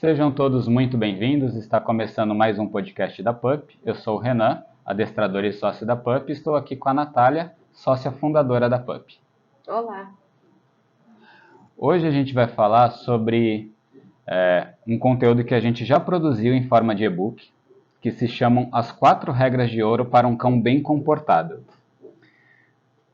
Sejam todos muito bem-vindos. Está começando mais um podcast da PUP. Eu sou o Renan, adestrador e sócio da PUP. Estou aqui com a Natália, sócia fundadora da PUP. Olá! Hoje a gente vai falar sobre um conteúdo que a gente já produziu em forma de e-book, que se chamam As 4 Regras de Ouro para um Cão Bem Comportado.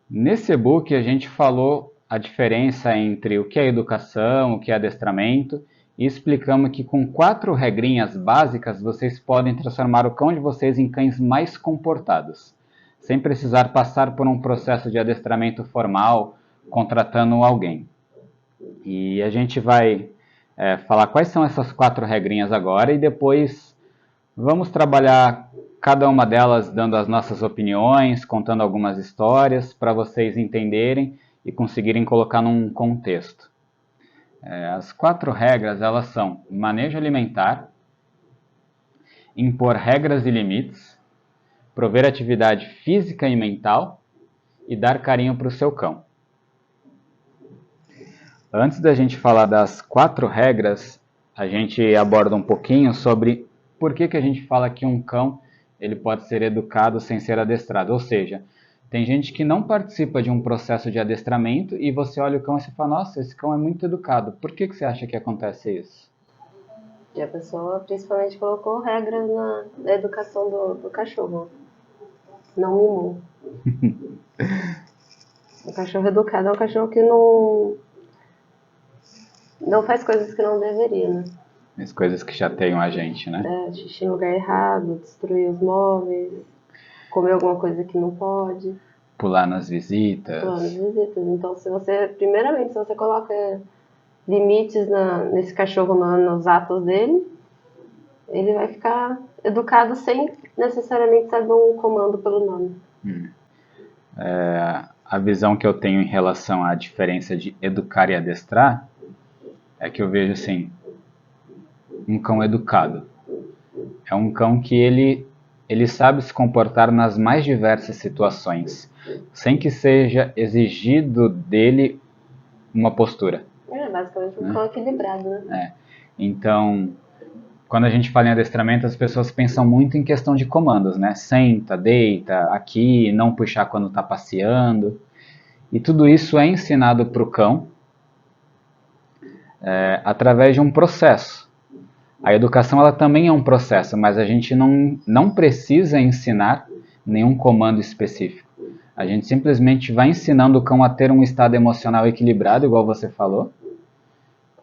Nesse e-book a gente falou a diferença entre o que é educação, o que é adestramento, e explicamos que com 4 regrinhas básicas vocês podem transformar o cão de vocês em cães mais comportados, sem precisar passar por um processo de adestramento formal, contratando alguém. E a gente vai falar quais são essas 4 regrinhas agora e depois vamos trabalhar cada uma delas dando as nossas opiniões, contando algumas histórias para vocês entenderem e conseguirem colocar num contexto. As 4 regras, elas são manejo alimentar, impor regras e limites, prover atividade física e mental e dar carinho para o seu cão. Antes da gente falar das 4 regras, a gente aborda um pouquinho sobre por que a gente fala que um cão ele pode ser educado sem ser adestrado. Ou seja, tem gente que não participa de um processo de adestramento e você olha o cão e você fala, nossa, esse cão é muito educado. Por que você acha que acontece isso? E a pessoa principalmente colocou regras na educação do cachorro. Não mimou. O cachorro educado é um cachorro que não faz coisas que não deveria, né? As coisas que chateiam a gente, né? Xixi no lugar errado, destruir os móveis, comer alguma coisa que não pode. Pular nas visitas. Então, primeiramente, se você coloca limites nesse cachorro nos atos dele, ele vai ficar educado sem necessariamente saber um comando pelo nome. A visão que eu tenho em relação à diferença de educar e adestrar é que eu vejo assim, um cão educado é um cão que ele sabe se comportar nas mais diversas situações, sem que seja exigido dele uma postura. Basicamente um cão equilibrado, né? Então, quando a gente fala em adestramento, as pessoas pensam muito em questão de comandos, né? Senta, deita, aqui, não puxar quando está passeando. E tudo isso é ensinado para o cão através de um processo. A educação ela também é um processo, mas a gente não precisa ensinar nenhum comando específico. A gente simplesmente vai ensinando o cão a ter um estado emocional equilibrado, igual você falou,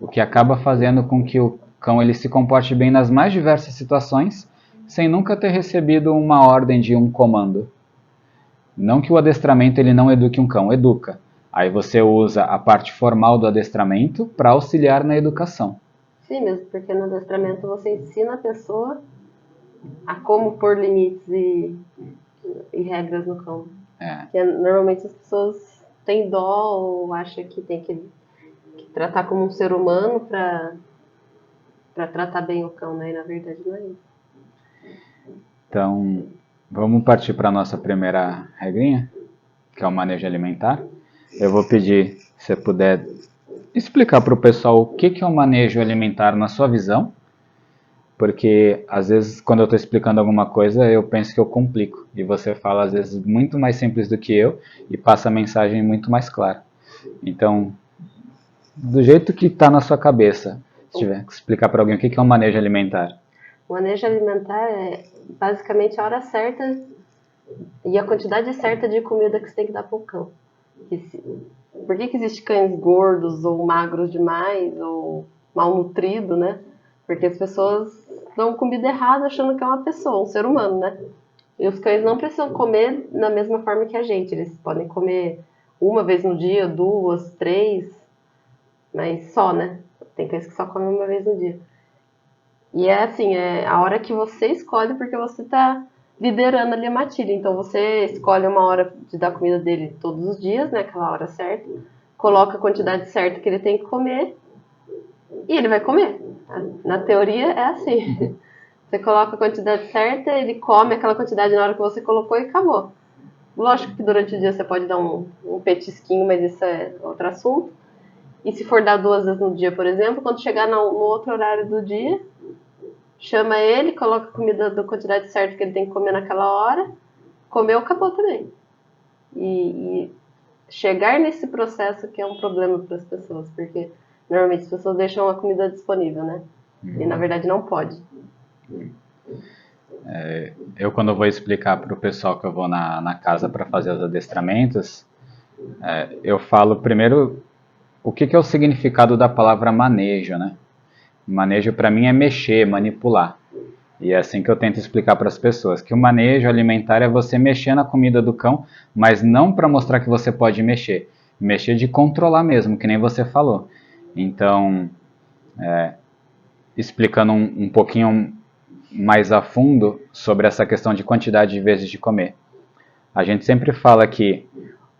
o que acaba fazendo com que o cão ele se comporte bem nas mais diversas situações, sem nunca ter recebido uma ordem de um comando. Não que o adestramento ele não eduque um cão, educa. Aí você usa a parte formal do adestramento para auxiliar na educação. Sim, mesmo, porque no adestramento você ensina a pessoa a como pôr limites e regras no cão. Porque normalmente as pessoas têm dó ou acham que tem que tratar como um ser humano para tratar bem o cão, né? E na verdade não é isso. Então, vamos partir para a nossa primeira regrinha, que é o manejo alimentar. Eu vou pedir, se você puder, explicar para o pessoal o que é o manejo alimentar na sua visão, porque às vezes quando eu estou explicando alguma coisa eu penso que eu complico, e você fala às vezes muito mais simples do que eu e passa a mensagem muito mais clara. Então, do jeito que está na sua cabeça, se tiver que explicar para alguém o que é o manejo alimentar. O manejo alimentar é basicamente a hora certa e a quantidade certa de comida que você tem que dar para o cão. Por que existe cães gordos ou magros demais ou malnutridos, né? Porque as pessoas dão comida errada achando que é uma pessoa, um ser humano, né? E os cães não precisam comer da mesma forma que a gente. Eles podem comer uma vez no dia, 2, 3, mas só, né? Tem cães que só comem uma vez no dia. E é assim, é a hora que você escolhe porque você tá liderando ali a matilha. Então você escolhe uma hora de dar comida dele todos os dias, né? Aquela hora certa. Coloca a quantidade certa que ele tem que comer e ele vai comer. Na teoria é assim. Você coloca a quantidade certa, ele come aquela quantidade na hora que você colocou e acabou. Lógico que durante o dia você pode dar um petisquinho, mas isso é outro assunto. E se for dar 2 vezes no dia, por exemplo, quando chegar no outro horário do dia, chama ele, coloca a comida da quantidade certa que ele tem que comer naquela hora, comeu, acabou também. E chegar nesse processo que é um problema para as pessoas, porque normalmente as pessoas deixam a comida disponível, né? E na verdade não pode. Eu quando vou explicar para o pessoal que eu vou na casa para fazer os adestramentos, eu falo primeiro o que é o significado da palavra manejo, né? Manejo para mim é mexer, manipular. E é assim que eu tento explicar para as pessoas, que o manejo alimentar é você mexer na comida do cão, mas não para mostrar que você pode mexer. Mexer de controlar mesmo, que nem você falou. Então, explicando um pouquinho mais a fundo sobre essa questão de quantidade de vezes de comer. A gente sempre fala que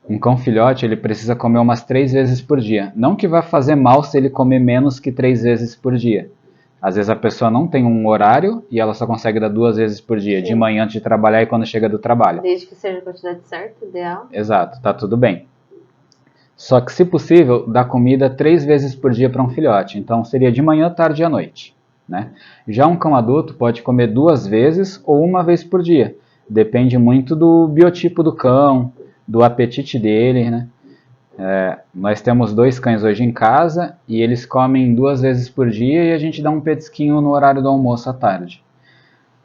um cão filhote ele precisa comer umas 3 vezes por dia. Não que vai fazer mal se ele comer menos que 3 vezes por dia. Às vezes a pessoa não tem um horário e ela só consegue dar 2 vezes por dia, de manhã antes de trabalhar e quando chega do trabalho. Desde que seja a quantidade certa, ideal. Exato, tá tudo bem. Só que, se possível, dá comida 3 vezes por dia para um filhote. Então seria de manhã, tarde e à noite. Né? Já um cão adulto pode comer 2 vezes ou 1 vez por dia. Depende muito do biotipo do cão, do apetite dele, né? Nós temos 2 cães hoje em casa e eles comem 2 vezes por dia e a gente dá um petisquinho no horário do almoço à tarde.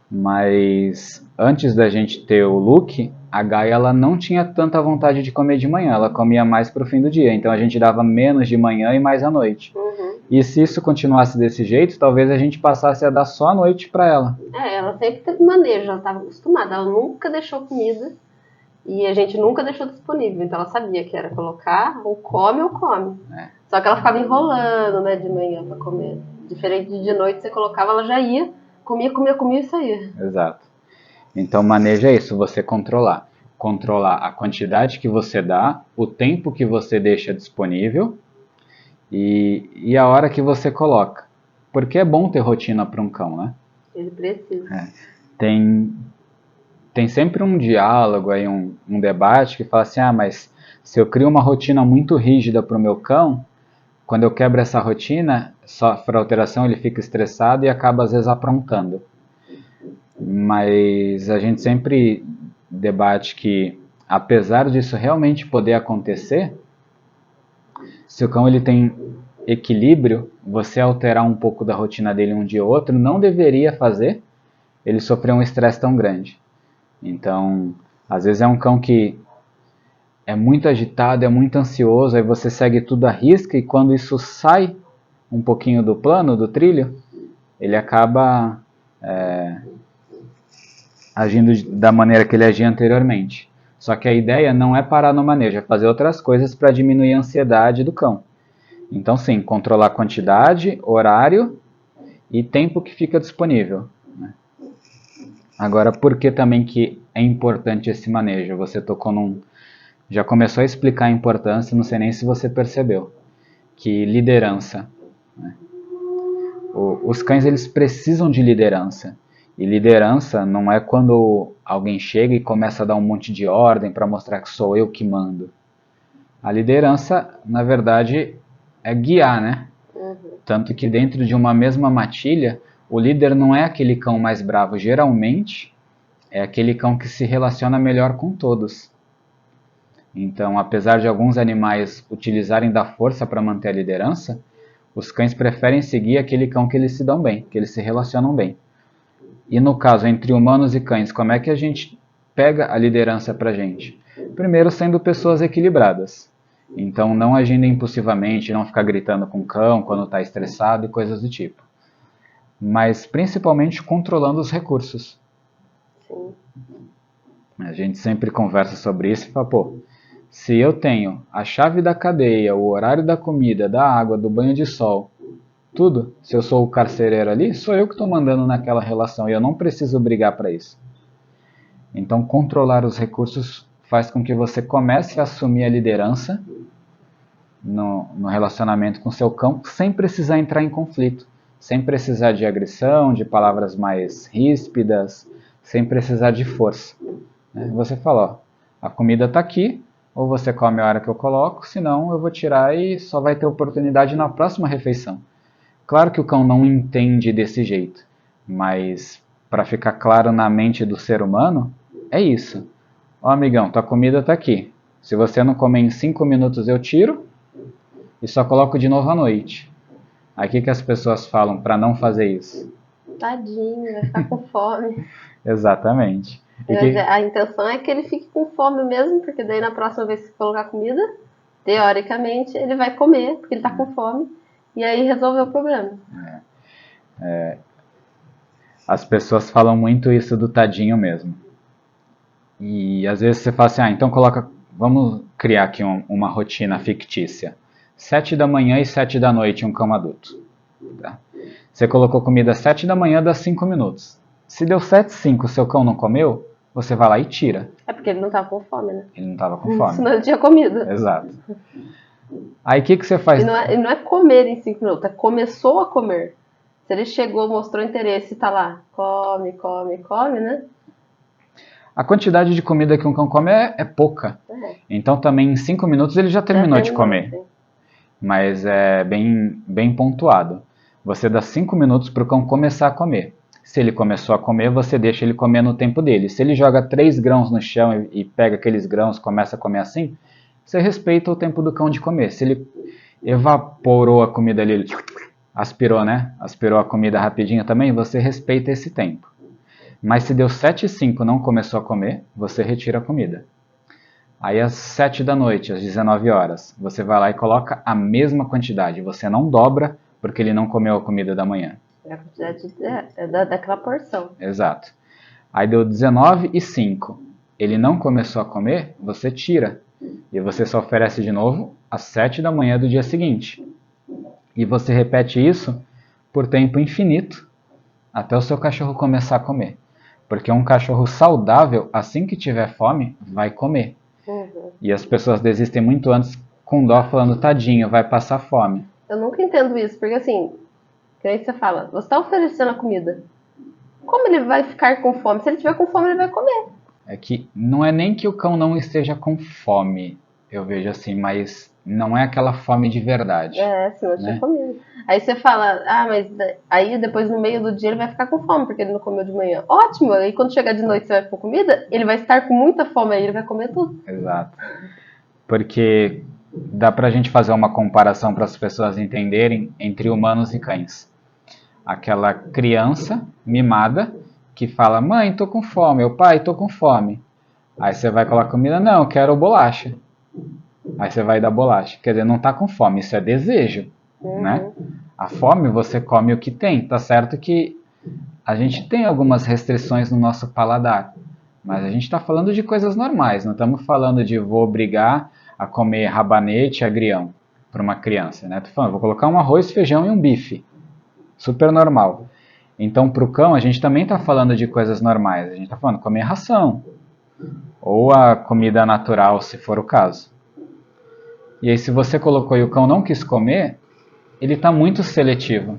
Mas antes da gente ter o Luke, a Gaia ela não tinha tanta vontade de comer de manhã, ela comia mais para o fim do dia, então a gente dava menos de manhã e mais à noite. E se isso continuasse desse jeito, talvez a gente passasse a dar só à noite para ela. Ela sempre teve manejo, ela estava acostumada, ela nunca deixou comida. E a gente nunca deixou disponível, então ela sabia que era colocar, ou come. Só que ela ficava enrolando, né, de manhã para comer. Diferente de noite, você colocava, ela já ia, comia e saía. Exato. Então manejo é isso, você controlar. Controlar a quantidade que você dá, o tempo que você deixa disponível e a hora que você coloca. Porque é bom ter rotina para um cão, né? Ele precisa. Tem sempre um diálogo, aí, um debate que fala assim, mas se eu crio uma rotina muito rígida para o meu cão, quando eu quebro essa rotina, sofre alteração, ele fica estressado e acaba às vezes aprontando. Mas a gente sempre debate que, apesar disso realmente poder acontecer, se o cão ele tem equilíbrio, você alterar um pouco da rotina dele um dia ou outro, não deveria fazer ele sofrer um estresse tão grande. Então, às vezes é um cão que é muito agitado, é muito ansioso, aí você segue tudo à risca e quando isso sai um pouquinho do plano, do trilho, ele acaba agindo da maneira que ele agia anteriormente. Só que a ideia não é parar no manejo, é fazer outras coisas para diminuir a ansiedade do cão. Então sim, controlar a quantidade, horário e tempo que fica disponível. Agora, por que também que é importante esse manejo? Você tocou já começou a explicar a importância, não sei nem se você percebeu, que liderança. Né? Os cães eles precisam de liderança. E liderança não é quando alguém chega e começa a dar um monte de ordem para mostrar que sou eu que mando. A liderança, na verdade, é guiar, né? Tanto que dentro de uma mesma matilha, o líder não é aquele cão mais bravo. Geralmente, é aquele cão que se relaciona melhor com todos. Então, apesar de alguns animais utilizarem da força para manter a liderança, os cães preferem seguir aquele cão que eles se dão bem, que eles se relacionam bem. E no caso, entre humanos e cães, como é que a gente pega a liderança para a gente? Primeiro, sendo pessoas equilibradas. Então, não agindo impulsivamente, não ficar gritando com o cão quando está estressado e coisas do tipo. Mas, principalmente, controlando os recursos. Sim. A gente sempre conversa sobre isso e fala, se eu tenho a chave da cadeia, o horário da comida, da água, do banho de sol, tudo, se eu sou o carcereiro ali, sou eu que estou mandando naquela relação e eu não preciso brigar para isso. Então, controlar os recursos faz com que você comece a assumir a liderança no relacionamento com seu cão, sem precisar entrar em conflito, sem precisar de agressão, de palavras mais ríspidas, sem precisar de força. Você fala, a comida está aqui, ou você come a hora que eu coloco, senão eu vou tirar e só vai ter oportunidade na próxima refeição. Claro que o cão não entende desse jeito, mas para ficar claro na mente do ser humano, é isso. Ó, amigão, tua comida tá aqui. Se você não comer em 5 minutos, eu tiro e só coloco de novo à noite. Aí o que as pessoas falam para não fazer isso? Tadinho, vai ficar com fome. Exatamente. A intenção é que ele fique com fome mesmo, porque daí na próxima vez que colocar comida, teoricamente ele vai comer, porque ele tá com fome, e aí resolveu o problema. As pessoas falam muito isso do tadinho mesmo. E às vezes você fala assim, então vamos criar aqui uma rotina fictícia. 7 da manhã e 7 da noite um cão adulto. Tá? Você colocou comida às 7 da manhã, dá 5 minutos. Se deu 7h05 o seu cão não comeu, você vai lá e tira. É porque ele não tava com fome, né? Ele não estava com fome. Senão ele tinha comida. Exato. Aí o que você faz? E não é comer em 5 minutos, é começou a comer. Se ele chegou, mostrou interesse e tá lá, come, come, come, né? A quantidade de comida que um cão come é pouca. Então também em 5 minutos ele já terminou de comer. Sim. Mas é bem pontuado. Você dá 5 minutos para o cão começar a comer. Se ele começou a comer, você deixa ele comer no tempo dele. Se ele joga 3 grãos no chão e pega aqueles grãos e começa a comer assim, você respeita o tempo do cão de comer. Se ele evaporou a comida ali, ele aspirou, né? Aspirou a comida rapidinho também, você respeita esse tempo. Mas se deu 7h05 e não começou a comer, você retira a comida. Aí às 7 da noite, às 19 horas, você vai lá e coloca a mesma quantidade. Você não dobra porque ele não comeu a comida da manhã. É a quantidade daquela porção. Exato. Aí deu 19h05. Ele não começou a comer, você tira. E você só oferece de novo às 7 da manhã do dia seguinte. E você repete isso por tempo infinito até o seu cachorro começar a comer. Porque um cachorro saudável, assim que tiver fome, vai comer. E as pessoas desistem muito antes com dó, falando, tadinho, vai passar fome. Eu nunca entendo isso, porque assim, que aí você fala, você está oferecendo a comida. Como ele vai ficar com fome? Se ele tiver com fome, ele vai comer. É que não é nem que o cão não esteja com fome, eu vejo assim, mas não é aquela fome de verdade. Se não tiver comida. Aí você fala, mas aí depois no meio do dia ele vai ficar com fome, porque ele não comeu de manhã. Ótimo, aí quando chegar de noite você vai com comida, ele vai estar com muita fome, aí ele vai comer tudo. Exato. Porque dá pra gente fazer uma comparação para as pessoas entenderem entre humanos e cães. Aquela criança mimada que fala, mãe, tô com fome, ou pai, tô com fome. Aí você vai colocar comida, não, eu quero bolacha. Aí você vai dar bolacha. Quer dizer, não tá com fome, isso é desejo, né? A fome você come o que tem. Tá certo que a gente tem algumas restrições no nosso paladar, mas a gente está falando de coisas normais, não estamos falando de vou obrigar a comer rabanete e agrião para uma criança, né? Tô falando, vou colocar um arroz, feijão e um bife. Super normal. Então, para o cão, a gente também está falando de coisas normais. A gente está falando comer ração. Ou a comida natural, se for o caso. E aí, se você colocou e o cão não quis comer, ele está muito seletivo.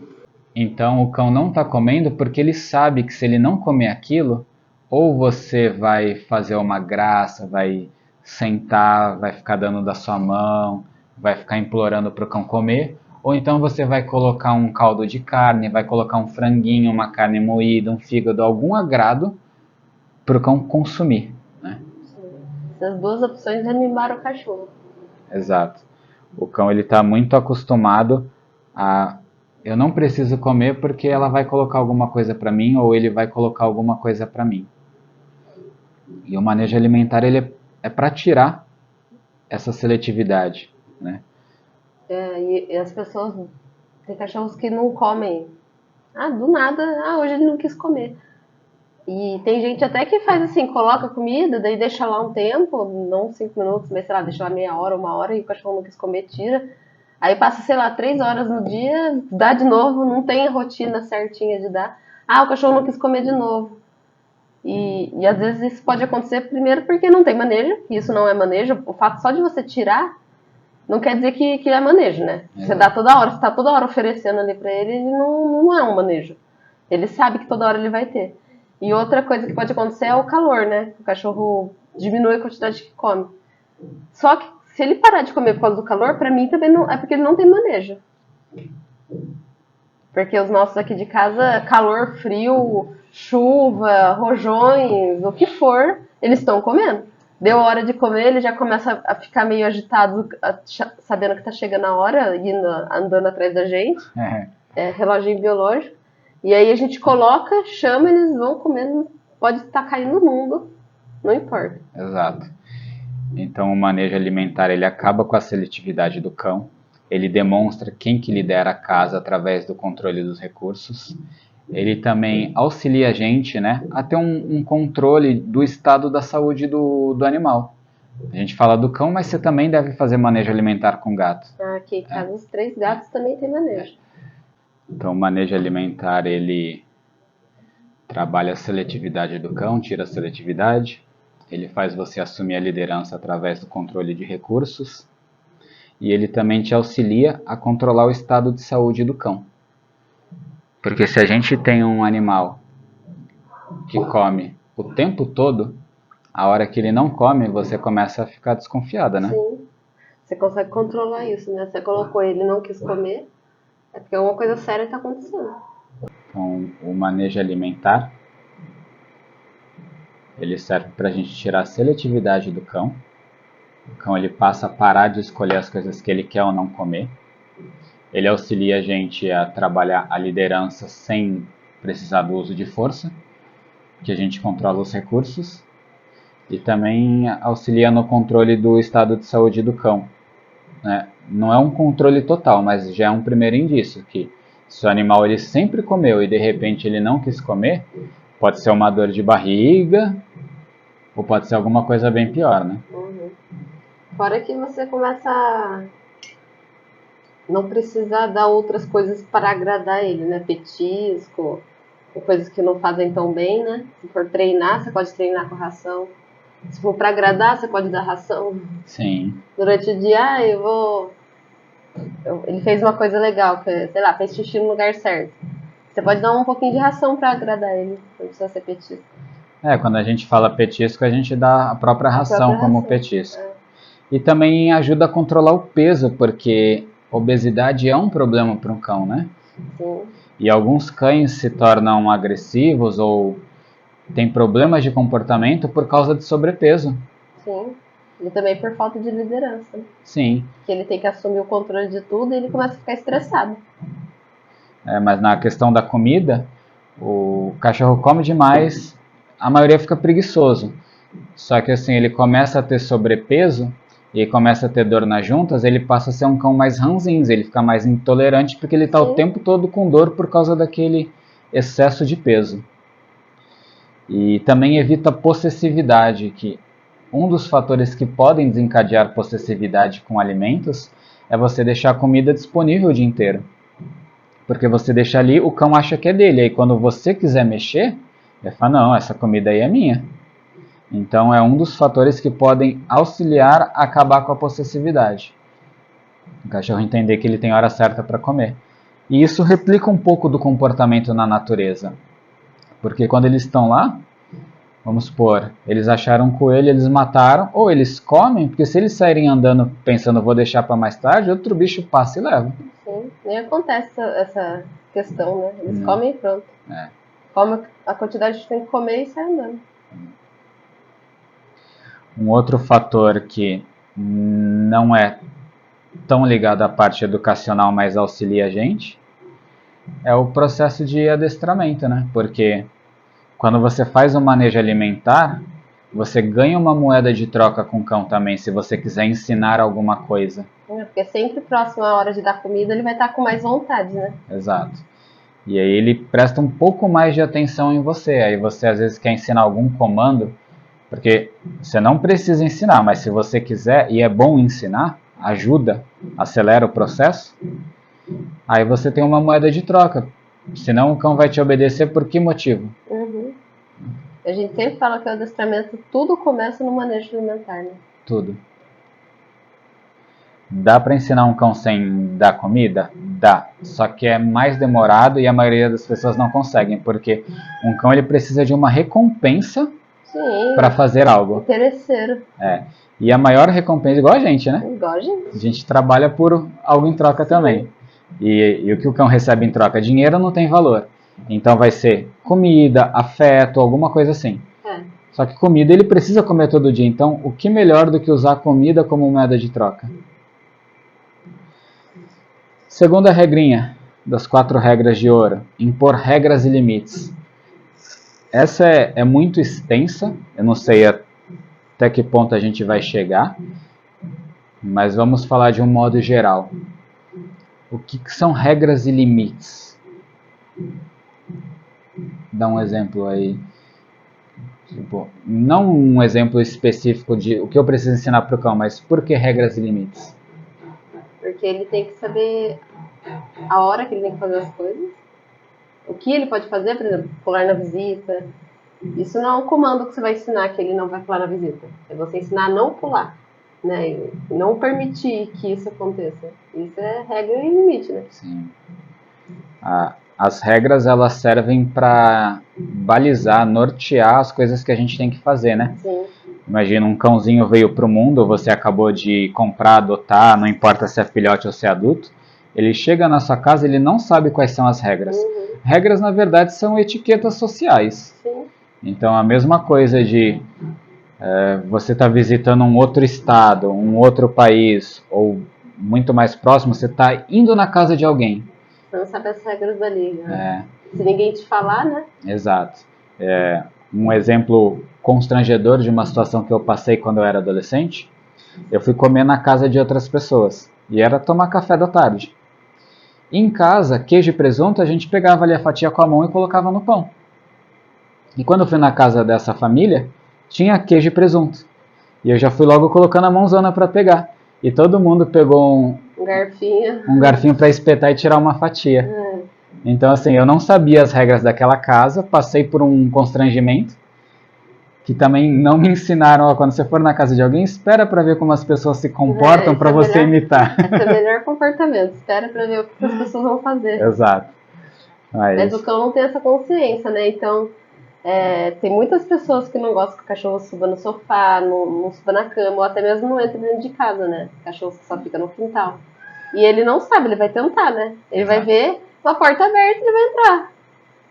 Então, o cão não está comendo porque ele sabe que se ele não comer aquilo, ou você vai fazer uma graça, vai sentar, vai ficar dando da sua mão, vai ficar implorando para o cão comer, ou então você vai colocar um caldo de carne, vai colocar um franguinho, uma carne moída, um fígado, algum agrado para o cão consumir. Né? Essas duas opções é mimar o cachorro. Exato. O cão está muito acostumado a... Eu não preciso comer porque ela vai colocar alguma coisa para mim ou ele vai colocar alguma coisa para mim. E o manejo alimentar ele é para tirar essa seletividade. Né? E as pessoas, tem cachorros que não comem. Do nada, hoje ele não quis comer. E tem gente até que faz assim, coloca comida, daí deixa lá um tempo, não 5 minutos, mas sei lá, deixa lá meia hora, 1 hora, e o cachorro não quis comer, tira. Aí passa, sei lá, 3 horas no dia, dá de novo, não tem a rotina certinha de dar. O cachorro não quis comer de novo. E às vezes isso pode acontecer primeiro porque não tem manejo, e isso não é manejo. O fato só de você tirar não quer dizer que é manejo, né? Você dá toda hora, você tá toda hora oferecendo ali pra ele, ele não é um manejo. Ele sabe que toda hora ele vai ter. E outra coisa que pode acontecer é o calor, né? O cachorro diminui a quantidade que come. Só que se ele parar de comer por causa do calor, pra mim também não é porque ele não tem manejo. Porque os nossos aqui de casa, calor, frio, chuva, rojões, o que for, eles estão comendo. Deu a hora de comer, ele já começa a ficar meio agitado, sabendo que tá chegando a hora, andando atrás da gente. É reloginho biológico. E aí a gente coloca, chama, eles vão comendo. Pode estar caindo no mundo, não importa. Exato. Então o manejo alimentar ele acaba com a seletividade do cão. Ele demonstra quem que lidera a casa através do controle dos recursos. Ele também auxilia a gente, né, a ter um controle do estado da saúde do animal. A gente fala do cão, mas você também deve fazer manejo alimentar com gato. Aqui em casa os 3 gatos também tem manejo. Então o manejo alimentar ele trabalha a seletividade do cão, tira a seletividade. Ele faz você assumir a liderança através do controle de recursos. E ele também te auxilia a controlar o estado de saúde do cão. Porque se a gente tem um animal que come o tempo todo, a hora que ele não come, você começa a ficar desconfiada, né? Sim. Você consegue controlar isso, né? Você colocou ele e não quis comer, é porque alguma coisa séria está acontecendo. Então, o manejo alimentar, ele serve para a gente tirar a seletividade do cão. O cão ele passa a parar de escolher as coisas que ele quer ou não comer. Ele auxilia a gente a trabalhar a liderança sem precisar do uso de força, que a gente controla os recursos. E também auxilia no controle do estado de saúde do cão, né? Não é um controle total, mas já é um primeiro indício que se o animal ele sempre comeu e de repente ele não quis comer, pode ser uma dor de barriga ou pode ser alguma coisa bem pior, né? Fora que você começa a não precisar dar outras coisas para agradar ele, né? Petisco, ou coisas que não fazem tão bem, né? Se for treinar, você pode treinar com ração. Se for para agradar, você pode dar ração. Sim. Durante o dia, ele fez uma coisa legal, que, sei lá, fez xixi no lugar certo. Você pode dar um pouquinho de ração para agradar ele, não precisa ser petisco. Quando a gente fala petisco, a gente dá a própria ração como petisco. E também ajuda a controlar o peso, porque obesidade é um problema para um cão, né? Sim. E alguns cães se tornam agressivos ou têm problemas de comportamento por causa de sobrepeso. Sim. E também por falta de liderança. Sim. Que ele tem que assumir o controle de tudo e ele começa a ficar estressado. Mas na questão da comida, o cachorro come demais, a maioria fica preguiçoso. Só que assim, ele começa a ter sobrepeso e começa a ter dor nas juntas, ele passa a ser um cão mais ranzinza, ele fica mais intolerante porque ele está o tempo todo com dor por causa daquele excesso de peso. E também evita possessividade, que um dos fatores que podem desencadear possessividade com alimentos é você deixar a comida disponível o dia inteiro. Porque você deixa ali, o cão acha que é dele, aí quando você quiser mexer, ele fala, não, essa comida aí é minha. Então é um dos fatores que podem auxiliar a acabar com a possessividade. O cachorro entender que ele tem hora certa para comer. E isso replica um pouco do comportamento na natureza. Porque quando eles estão lá, vamos supor, eles acharam um coelho, eles mataram, ou eles comem, porque se eles saírem andando pensando vou deixar para mais tarde, outro bicho passa e leva. Sim, nem acontece essa questão, né? Eles comem e pronto. Come a quantidade que tem que comer e sai andando. Um outro fator que não é tão ligado à parte educacional, mas auxilia a gente, é o processo de adestramento, né? Porque quando você faz um manejo alimentar, você ganha uma moeda de troca com o cão também, se você quiser ensinar alguma coisa. Porque sempre próximo à hora de dar comida, ele vai estar com mais vontade, né? Exato. E aí ele presta um pouco mais de atenção em você. Aí você às vezes quer ensinar algum comando, porque você não precisa ensinar, mas se você quiser, e é bom ensinar, ajuda, acelera o processo, aí você tem uma moeda de troca. Senão o cão vai te obedecer por que motivo? A gente sempre fala que o adestramento, tudo começa no manejo alimentar, né? Tudo. Dá para ensinar um cão sem dar comida? Dá. Só que é mais demorado e a maioria das pessoas não conseguem, porque um cão ele precisa de uma recompensa Sim. para fazer algo. Interesseiro. E a maior recompensa, igual a gente, né? Igual a gente. A gente trabalha por algo em troca também. E o que o cão recebe em troca? Dinheiro não tem valor. Então vai ser comida, afeto, alguma coisa assim. Só que comida ele precisa comer todo dia. Então, o que melhor do que usar comida como moeda de troca? Segunda regrinha das 4 regras de ouro: impor regras e limites. Essa é muito extensa, eu não sei até que ponto a gente vai chegar, mas vamos falar de um modo geral. O que são regras e limites? Dá um exemplo aí. Tipo, não um exemplo específico de o que eu preciso ensinar para o cão, mas por que regras e limites? Porque ele tem que saber a hora que ele tem que fazer as coisas, o que ele pode fazer, por exemplo, pular na visita. Isso não é um comando que você vai ensinar que ele não vai pular na visita. É você ensinar a não pular, né? E não permitir que isso aconteça. Isso é regra e limite, né? Sim. As regras, elas servem para balizar, nortear as coisas que a gente tem que fazer, né? Sim. Imagina, um cãozinho veio para o mundo, você acabou de comprar, adotar, não importa se é filhote ou se é adulto. Ele chega na sua casa, ele não sabe quais são as regras. Regras, na verdade, são etiquetas sociais. Sim. Então, a mesma coisa de você tá visitando um outro estado, um outro país, ou muito mais próximo, você está indo na casa de alguém. Você não sabe as regras dali, né? Se ninguém te falar, né? Exato. Um exemplo constrangedor de uma situação que eu passei quando eu era adolescente, eu fui comer na casa de outras pessoas, e era tomar café da tarde. Em casa, queijo e presunto, a gente pegava ali a fatia com a mão e colocava no pão. E quando eu fui na casa dessa família, tinha queijo e presunto. E eu já fui logo colocando a mãozona para pegar. E todo mundo pegou um garfinho para espetar e tirar uma fatia. Então, assim, eu não sabia as regras daquela casa, passei por um constrangimento, que também não me ensinaram, ó, quando você for na casa de alguém, espera para ver como as pessoas se comportam para você imitar. Esse é o melhor comportamento, espera para ver o que as pessoas vão fazer. Exato. Mas o cão não tem essa consciência, né? Então, tem muitas pessoas que não gostam que o cachorro suba no sofá, não suba na cama, ou até mesmo não entra dentro de casa, né? O cachorro só fica no quintal. E ele não sabe, ele vai tentar, né? Ele vai ver uma porta aberta, ele vai entrar.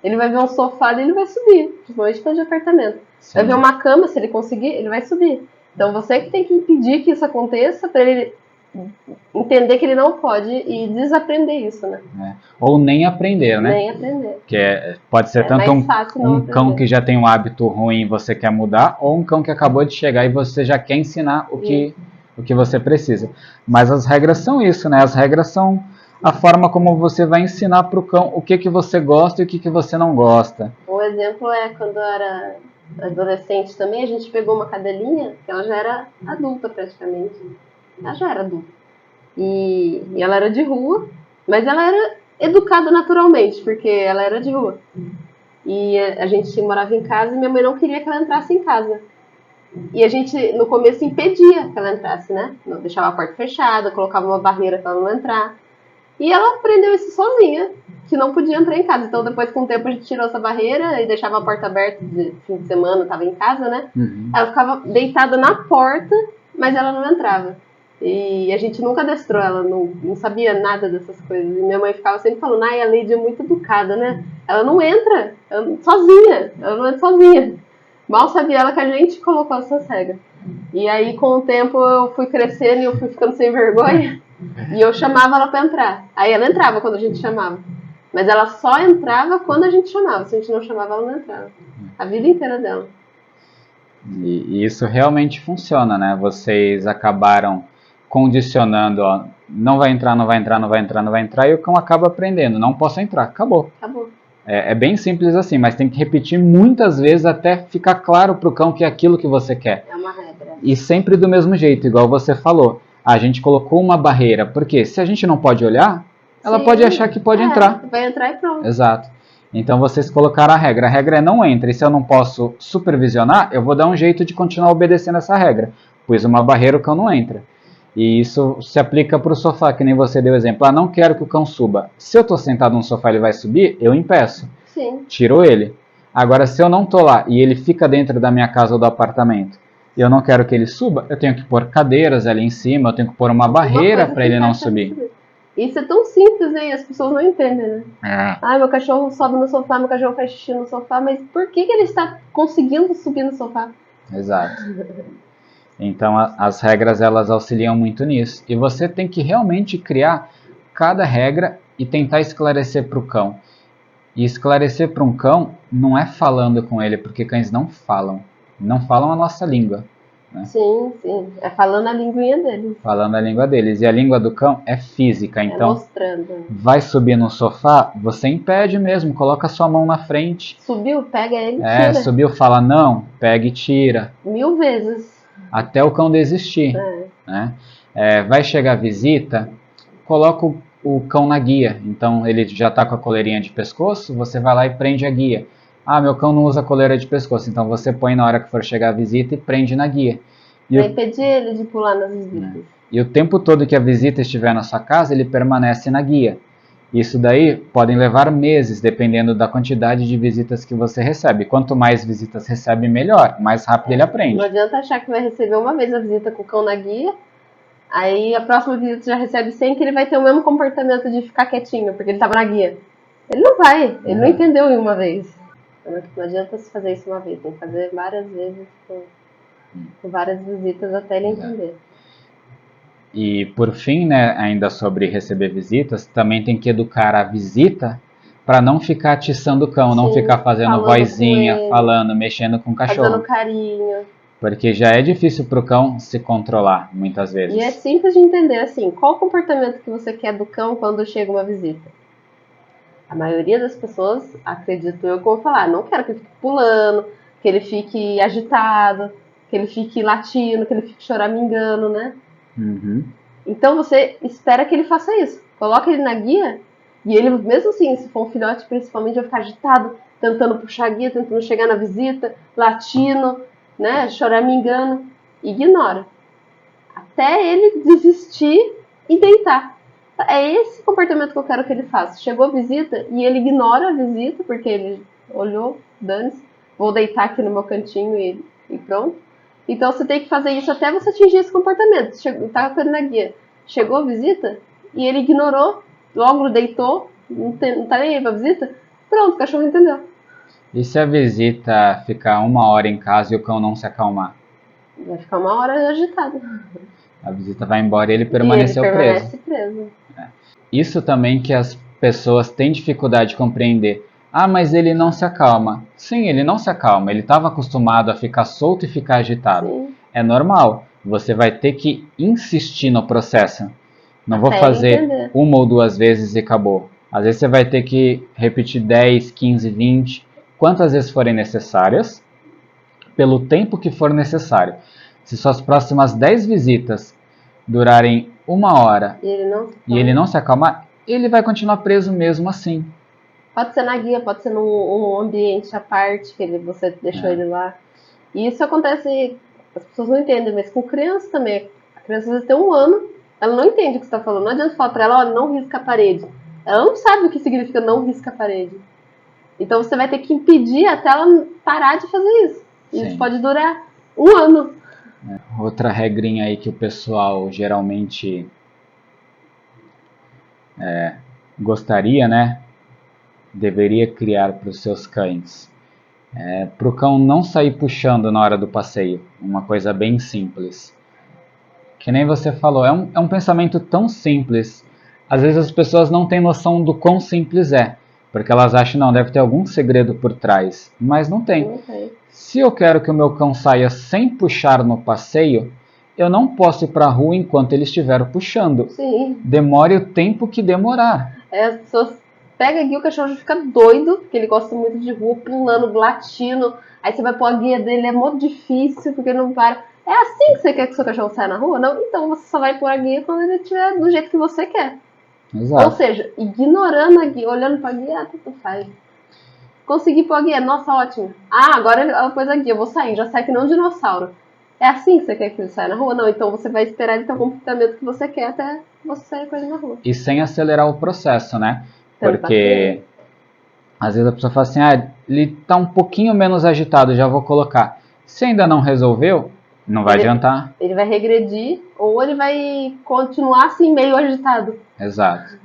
Ele vai ver um sofá e ele vai subir, principalmente quando de apartamento. Sim. Vai ver uma cama, se ele conseguir, ele vai subir. Então você que tem que impedir que isso aconteça para ele entender que ele não pode e desaprender isso, né? Ou nem aprender, né? Nem aprender. Que pode ser tanto um cão que já tem um hábito ruim e você quer mudar, ou um cão que acabou de chegar e você já quer ensinar o que você precisa. Mas as regras são isso, né? As regras são a forma como você vai ensinar para o cão o que você gosta e o que você não gosta. Um exemplo é quando eu era adolescente também, a gente pegou uma cadelinha, que ela já era adulta praticamente. Ela já era adulta. E ela era de rua, mas ela era educada naturalmente, porque ela era de rua. E a gente morava em casa e minha mãe não queria que ela entrasse em casa. E a gente, no começo, impedia que ela entrasse, né? Deixava a porta fechada, colocava uma barreira para ela não entrar. E ela aprendeu isso sozinha, que não podia entrar em casa. Então, depois, com o tempo, a gente tirou essa barreira e deixava a porta aberta de fim de semana, estava em casa, né? Ela ficava deitada na porta, mas ela não entrava. E a gente nunca adestrou ela, não sabia nada dessas coisas. E minha mãe ficava sempre falando, a Lady é muito educada, né? Ela não entra sozinha, ela não entra sozinha. Mal sabia ela que a gente colocou essas regras. E aí, com o tempo, eu fui crescendo e eu fui ficando sem vergonha. E eu chamava ela pra entrar. Aí ela entrava quando a gente chamava. Mas ela só entrava quando a gente chamava. Se a gente não chamava, ela não entrava. A vida inteira dela. E isso realmente funciona, né? Vocês acabaram condicionando, ó, não vai entrar, não vai entrar, não vai entrar, não vai entrar, e o cão acaba aprendendo, não posso entrar, acabou. É bem simples assim, mas tem que repetir muitas vezes até ficar claro pro cão que é aquilo que você quer. É uma regra. E sempre do mesmo jeito, igual você falou. A gente colocou uma barreira, porque se a gente não pode olhar, ela pode achar que pode entrar. Vai entrar e pronto. Exato. Então vocês colocaram a regra é não entra, e se eu não posso supervisionar, eu vou dar um jeito de continuar obedecendo essa regra. Pus uma barreira, o cão não entra. E isso se aplica para o sofá, que nem você deu exemplo. Não quero que o cão suba. Se eu estou sentado no sofá e ele vai subir, eu impeço. Sim. Tiro ele. Agora, se eu não tô lá e ele fica dentro da minha casa ou do apartamento e eu não quero que ele suba, eu tenho que pôr cadeiras ali em cima, eu tenho que pôr uma barreira para ele não subir. Isso é tão simples, né? E as pessoas não entendem, né? Ah, meu cachorro sobe no sofá, meu cachorro faz xixi no sofá, mas por que ele está conseguindo subir no sofá? Exato. Então as regras elas auxiliam muito nisso. E você tem que realmente criar cada regra e tentar esclarecer para o cão. E esclarecer para um cão não é falando com ele, porque cães não falam. Não falam a nossa língua. Né? Sim, sim. É falando a linguinha deles. Falando a língua deles. E a língua do cão é física. Então, mostrando. Vai subir no sofá, você impede mesmo. Coloca sua mão na frente. Subiu, pega ele e tira. Subiu, fala não, pega e tira. 1000 vezes. Até o cão desistir. Né? Vai chegar a visita, coloca o cão na guia. Então ele já está com a coleirinha de pescoço, você vai lá e prende a guia. Ah, meu cão não usa coleira de pescoço, então você põe na hora que for chegar a visita e prende na guia. Vai impedir ele de pular nas visitas. E o tempo todo que a visita estiver na sua casa, ele permanece na guia. Isso daí podem levar meses, dependendo da quantidade de visitas que você recebe. Quanto mais visitas recebe, melhor. Mais rápido ele aprende. Não adianta achar que vai receber uma vez a visita com o cão na guia, aí a próxima visita já recebe 100, que ele vai ter o mesmo comportamento de ficar quietinho, porque ele estava na guia. Ele não vai, ele não entendeu em uma vez. Não adianta se fazer isso uma vez, tem que fazer várias vezes, com várias visitas até ele entender. E por fim, né, ainda sobre receber visitas, também tem que educar a visita para não ficar atiçando o cão, não ficar fazendo vozinha, falando, mexendo com o cachorro. Fazendo carinho. Porque já é difícil para o cão se controlar, muitas vezes. E é simples de entender, assim, qual o comportamento que você quer do cão quando chega uma visita? A maioria das pessoas, acredito eu, como falar, não quero que ele fique pulando, que ele fique agitado, que ele fique latindo, que ele fique choramingando, né? Uhum. Então você espera que ele faça isso. Coloca ele na guia e ele, mesmo assim, se for um filhote principalmente, vai ficar agitado, tentando puxar a guia, tentando chegar na visita, latindo, né, choramingando. Ignora. Até ele desistir e deitar. É esse comportamento que eu quero que ele faça. Chegou a visita e ele ignora a visita, porque ele olhou, dane-se, vou deitar aqui no meu cantinho e pronto. Então você tem que fazer isso até você atingir esse comportamento. Estava com ele na guia. Chegou a visita e ele ignorou, logo deitou, não tá nem aí pra visita. Pronto, o cachorro entendeu. E se a visita ficar 1 hora em casa e o cão não se acalmar? Vai ficar 1 hora agitado. A visita vai embora e ele permaneceu preso. Isso também que as pessoas têm dificuldade de compreender. Ah, mas ele não se acalma. Sim, ele não se acalma. Ele estava acostumado a ficar solto e ficar agitado. Sim. É normal. Você vai ter que insistir no processo. Não vou fazer 1 ou 2 vezes e acabou. Às vezes você vai ter que repetir 10, 15, 20, quantas vezes forem necessárias, pelo tempo que for necessário. Se suas próximas 10 visitas durarem 1 hora e ele não se acalmar, ele vai continuar preso mesmo assim. Pode ser na guia, pode ser num ambiente à parte, que você deixou ele lá. E isso acontece, as pessoas não entendem, mas com criança também. A criança às vezes tem 1 ano, ela não entende o que você está falando. Não adianta falar para ela, olha, não risca a parede. Ela não sabe o que significa não risca a parede. Então você vai ter que impedir até ela parar de fazer isso. E isso pode durar 1 ano. Outra regrinha aí que o pessoal geralmente gostaria, né? Deveria criar para os seus cães. Para o cão não sair puxando na hora do passeio. Uma coisa bem simples. Que nem você falou, é um pensamento tão simples. Às vezes as pessoas não têm noção do quão simples é. Porque elas acham, não, deve ter algum segredo por trás. Mas não tem. Se eu quero que o meu cão saia sem puxar no passeio, eu não posso ir para a rua enquanto ele estiver puxando. Sim. Demore o tempo que demorar. As pessoas pegam aqui, o cachorro fica doido, porque ele gosta muito de rua, pulando, latindo. Aí você vai pôr a guia dele, é muito difícil, porque ele não para. É assim que você quer que o seu cachorro saia na rua? Não, então você só vai pôr a guia quando ele estiver do jeito que você quer. Exato. Ou seja, ignorando a guia, olhando pra guia, tudo faz. Consegui pôr a guia, nossa, ótimo. Ah, agora ela pôs a guia, eu vou sair, já sai que nem um dinossauro. É assim que você quer que ele saia na rua? Não, então você vai esperar ele ter o comportamento que você quer até você sair com ele na rua. E sem acelerar o processo, né? Porque Às vezes a pessoa fala assim, ele está um pouquinho menos agitado, já vou colocar. Se ainda não resolveu, não vai adiantar. Ele vai regredir ou ele vai continuar assim meio agitado. Exato.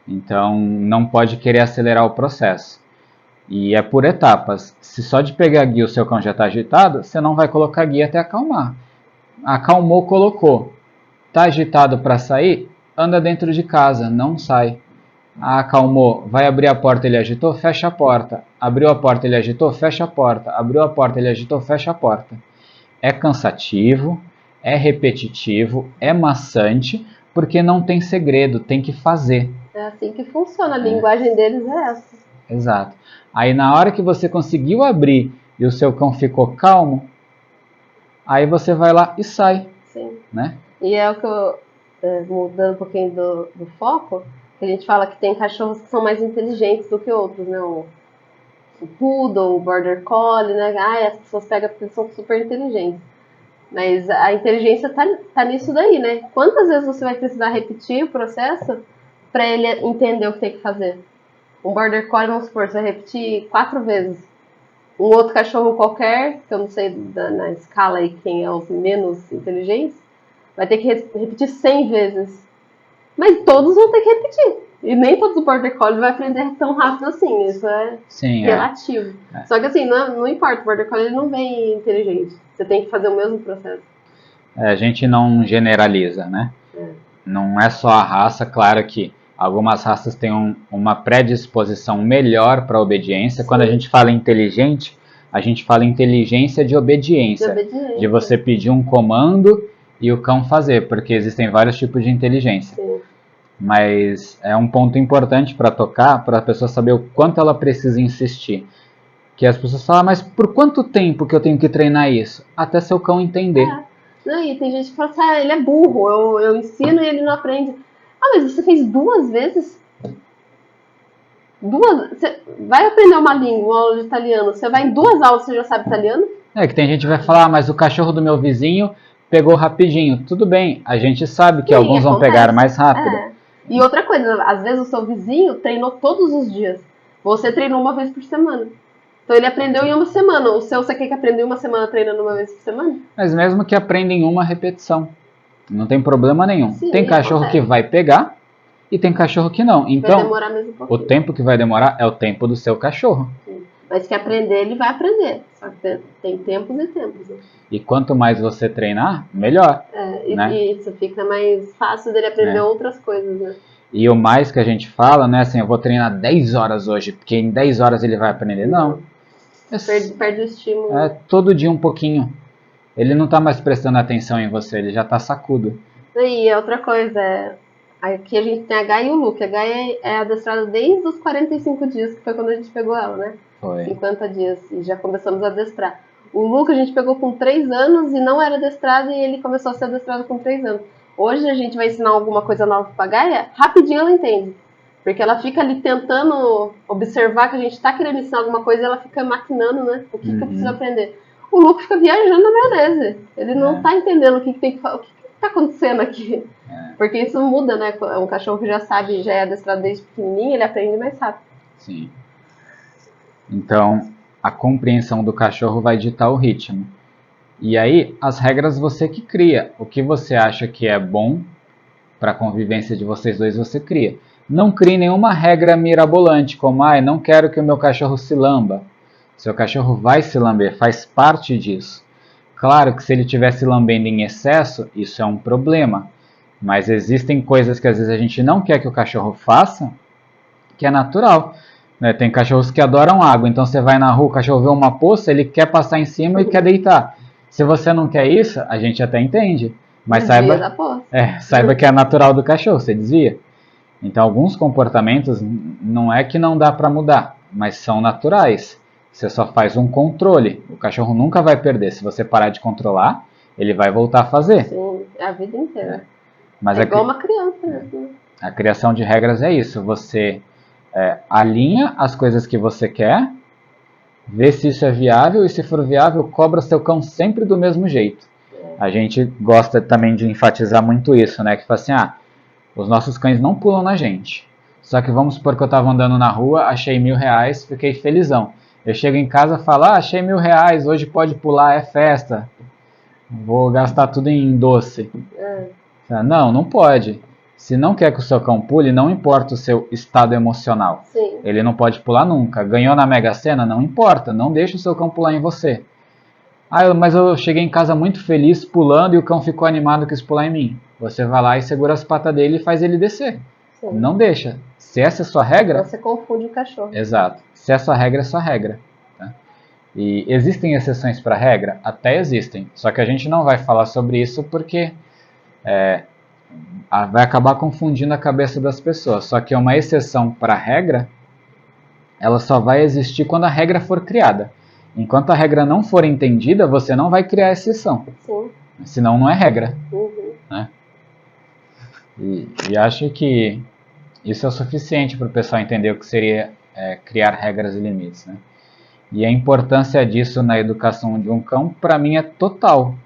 Então não pode querer acelerar o processo. E é por etapas. Se só de pegar guia o seu cão já está agitado, você não vai colocar guia até acalmar. Acalmou, colocou. Está agitado para sair? Anda dentro de casa, não sai. Acalmou, vai abrir a porta, ele agitou, fecha a porta. Abriu a porta, ele agitou, fecha a porta. Abriu a porta, ele agitou, fecha a porta. É cansativo, é repetitivo, é maçante, porque não tem segredo, tem que fazer. É assim que funciona, a linguagem deles é essa. Exato. Aí na hora que você conseguiu abrir e o seu cão ficou calmo, aí você vai lá e sai. Sim. Né? E é o que eu, mudando um pouquinho do foco, que a gente fala que tem cachorros que são mais inteligentes do que outros, né? O Poodle, o Border Collie, né? As pessoas pegam porque eles são super inteligentes. Mas a inteligência tá nisso daí, né? Quantas vezes você vai precisar repetir o processo para ele entender o que tem que fazer? Um Border Collie, vamos supor, você vai repetir 4 vezes. Um outro cachorro qualquer, que eu não sei na escala aí quem é os menos inteligentes, vai ter que repetir 100 vezes. Mas todos vão ter que repetir. E nem todos os Border Collie vai aprender tão rápido assim. Isso é relativo. Só que assim, não importa, o Border Collie ele não vem inteligente. Você tem que fazer o mesmo processo. A gente não generaliza, né? Não é só a raça, claro que algumas raças têm uma predisposição melhor para a obediência. Sim. Quando a gente fala inteligente, a gente fala inteligência de obediência. De você pedir um comando e o cão fazer, porque existem vários tipos de inteligência. Sim. Mas é um ponto importante para tocar, para a pessoa saber o quanto ela precisa insistir. Que as pessoas falam, mas por quanto tempo que eu tenho que treinar isso? Até seu cão entender. Não, e tem gente que fala assim, ele é burro, eu ensino e ele não aprende. Mas você fez 2 vezes? Você vai aprender uma língua, uma aula de italiano, você vai em 2 aulas, você já sabe italiano? Que tem gente que vai falar, mas o cachorro do meu vizinho pegou rapidinho. Tudo bem, a gente sabe que alguns vão pegar mais rápido. E outra coisa, às vezes o seu vizinho treinou todos os dias. Você treinou uma vez por semana. Então ele aprendeu em uma semana. O seu, você quer que aprenda em uma semana treinando uma vez por semana? Mas mesmo que aprenda em uma repetição. Não tem problema nenhum. Sim, tem cachorro que vai pegar e tem cachorro que não. Então, vai demorar mesmo um pouquinho. O tempo que vai demorar é o tempo do seu cachorro. Sim. Mas que aprender, ele vai aprender. Só que tem tempos e tempos. Né? E quanto mais você treinar, melhor. Né? E isso fica mais fácil dele aprender outras coisas, né? E o mais que a gente fala, né? Assim, eu vou treinar 10 horas hoje, porque em 10 horas ele vai aprender. Não. Perde o estímulo. Todo dia um pouquinho. Ele não está mais prestando atenção em você, ele já está sacudo. E outra coisa, aqui a gente tem a Gaia e o Luke. A Gaia é adestrada desde os 45 dias, que foi quando a gente pegou ela, né? Foi. 50 dias, e já começamos a adestrar. O Luke a gente pegou com 3 anos e não era adestrado, e ele começou a ser adestrado com 3 anos. Hoje a gente vai ensinar alguma coisa nova pra Gaia, rapidinho ela entende. Porque ela fica ali tentando observar que a gente está querendo ensinar alguma coisa e ela fica maquinando, né? O que eu preciso aprender. O Luke fica viajando na maionese. Ele não tá entendendo o que tem que fazer, o que tá acontecendo aqui. Porque isso muda, né? Um cachorro que já sabe, já é adestrado desde pequenininho, ele aprende mais rápido. Sim. Então, a compreensão do cachorro vai ditar o ritmo. E aí, as regras você que cria. O que você acha que é bom para a convivência de vocês dois, você cria. Não crie nenhuma regra mirabolante, como, não quero que o meu cachorro se lamba. Seu cachorro vai se lamber, faz parte disso. Claro que se ele estiver se lambendo em excesso, isso é um problema. Mas existem coisas que às vezes a gente não quer que o cachorro faça, que é natural. Né? Tem cachorros que adoram água, então você vai na rua, o cachorro vê uma poça, ele quer passar em cima e quer deitar. Se você não quer isso, a gente até entende. Mas saiba que é natural do cachorro, você desvia. Então alguns comportamentos não é que não dá para mudar, mas são naturais. Você só faz um controle. O cachorro nunca vai perder. Se você parar de controlar, ele vai voltar a fazer. Sim, a vida inteira. Mas igual uma criança mesmo. A criação de regras é isso. Você alinha as coisas que você quer, vê se isso é viável, e se for viável, cobra seu cão sempre do mesmo jeito. A gente gosta também de enfatizar muito isso, né? Que fala assim, os nossos cães não pulam na gente. Só que vamos supor que eu estava andando na rua, achei R$ 1.000, fiquei felizão. Eu chego em casa e falo, achei R$ 1.000, hoje pode pular, é festa. Vou gastar tudo em doce. Não, não pode. Se não quer que o seu cão pule, não importa o seu estado emocional. Sim. Ele não pode pular nunca. Ganhou na Mega Sena? Não importa. Não deixa o seu cão pular em você. Mas eu cheguei em casa muito feliz pulando e o cão ficou animado e quis pular em mim. Você vai lá e segura as patas dele e faz ele descer. Sim. Não deixa. Se essa é a sua regra... Você confunde o cachorro. Exato. Se essa regra é sua regra. Tá? E existem exceções para a regra? Até existem. Só que a gente não vai falar sobre isso porque vai acabar confundindo a cabeça das pessoas. Só que uma exceção para a regra, ela só vai existir quando a regra for criada. Enquanto a regra não for entendida, você não vai criar exceção. Sim. Senão não é regra. Uhum. Né? E acho que isso é o suficiente para o pessoal entender o que seria criar regras e limites. Né? E a importância disso na educação de um cão, para mim, é total.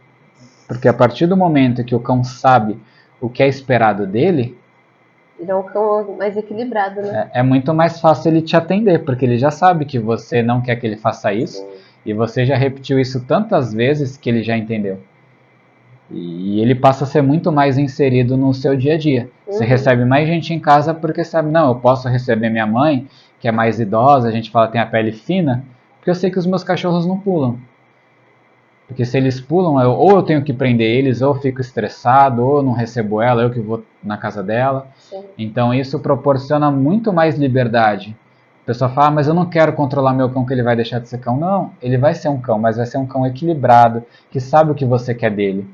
Porque a partir do momento que o cão sabe o que é esperado dele... Ele é um cão mais equilibrado, né? É muito mais fácil ele te atender, porque ele já sabe que você não quer que ele faça isso. Sim. E você já repetiu isso tantas vezes que ele já entendeu. E ele passa a ser muito mais inserido no seu dia a dia. Uhum. Você recebe mais gente em casa porque sabe, não, eu posso receber minha mãe, que é mais idosa, a gente fala tem a pele fina, porque eu sei que os meus cachorros não pulam. Porque se eles pulam, ou eu tenho que prender eles, ou eu fico estressado, ou eu não recebo ela, eu que vou na casa dela. Sim. Então isso proporciona muito mais liberdade. A pessoa fala, mas eu não quero controlar meu cão que ele vai deixar de ser cão. Não, ele vai ser um cão, mas vai ser um cão equilibrado, que sabe o que você quer dele.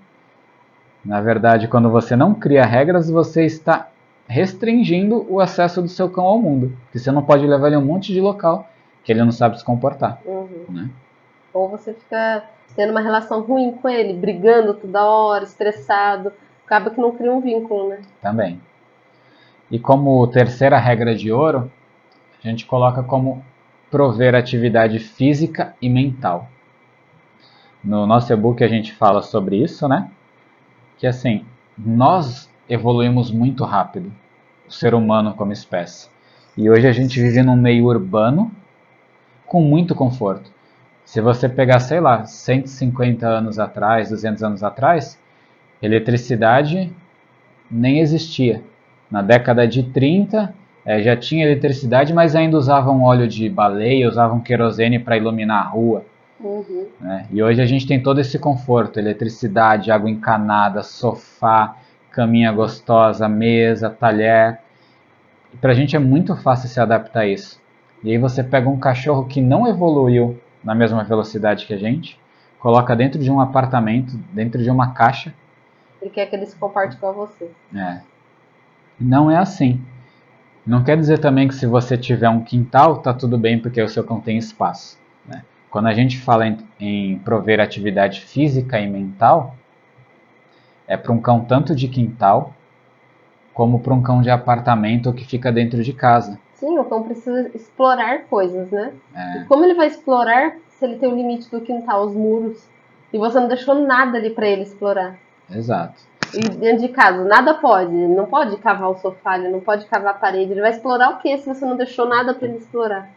Na verdade, quando você não cria regras, você está restringindo o acesso do seu cão ao mundo. Porque você não pode levar ele a um monte de local que ele não sabe se comportar. Uhum. Né? Ou você fica tendo uma relação ruim com ele, brigando toda hora, estressado. Acaba que não cria um vínculo, né? Também. E como terceira regra de ouro, a gente coloca como prover atividade física e mental. No nosso e-book a gente fala sobre isso, né? Que assim, nós evoluímos muito rápido, o ser humano como espécie. E hoje a gente vive num meio urbano com muito conforto. Se você pegar, sei lá, 150 anos atrás, 200 anos atrás, eletricidade nem existia. Na década de 30 já tinha eletricidade, mas ainda usavam óleo de baleia, usavam querosene para iluminar a rua. Uhum. Né? E hoje a gente tem todo esse conforto, eletricidade, água encanada, sofá, caminha gostosa, mesa, talher. E pra gente é muito fácil se adaptar a isso. E aí você pega um cachorro que não evoluiu na mesma velocidade que a gente, coloca dentro de um apartamento, dentro de uma caixa. Ele quer que ele se comporte com você. Não é assim. Não quer dizer também que se você tiver um quintal, tá tudo bem porque o seu cão tem espaço. Né? Quando a gente fala em prover atividade física e mental, é para um cão tanto de quintal, como para um cão de apartamento que fica dentro de casa. Sim, o cão precisa explorar coisas, né? E como ele vai explorar se ele tem o limite do quintal, os muros, e você não deixou nada ali para ele explorar? Exato. E dentro de casa, nada pode. Ele não pode cavar o sofá, ele não pode cavar a parede. Ele vai explorar o que se você não deixou nada para ele explorar?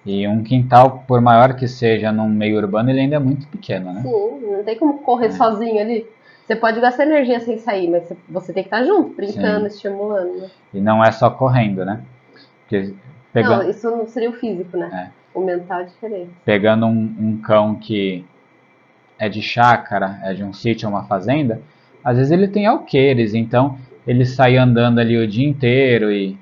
E um quintal, por maior que seja num meio urbano, ele ainda é muito pequeno, né? Sim, não tem como correr sozinho ali. Você pode gastar energia sem sair, mas você tem que estar junto, brincando, estimulando. Né? E não é só correndo, né? Porque não, isso não seria o físico, né? O mental é diferente. Pegando um cão que é de chácara, é de um sítio, uma fazenda, às vezes ele tem alqueires, então ele sai andando ali o dia inteiro e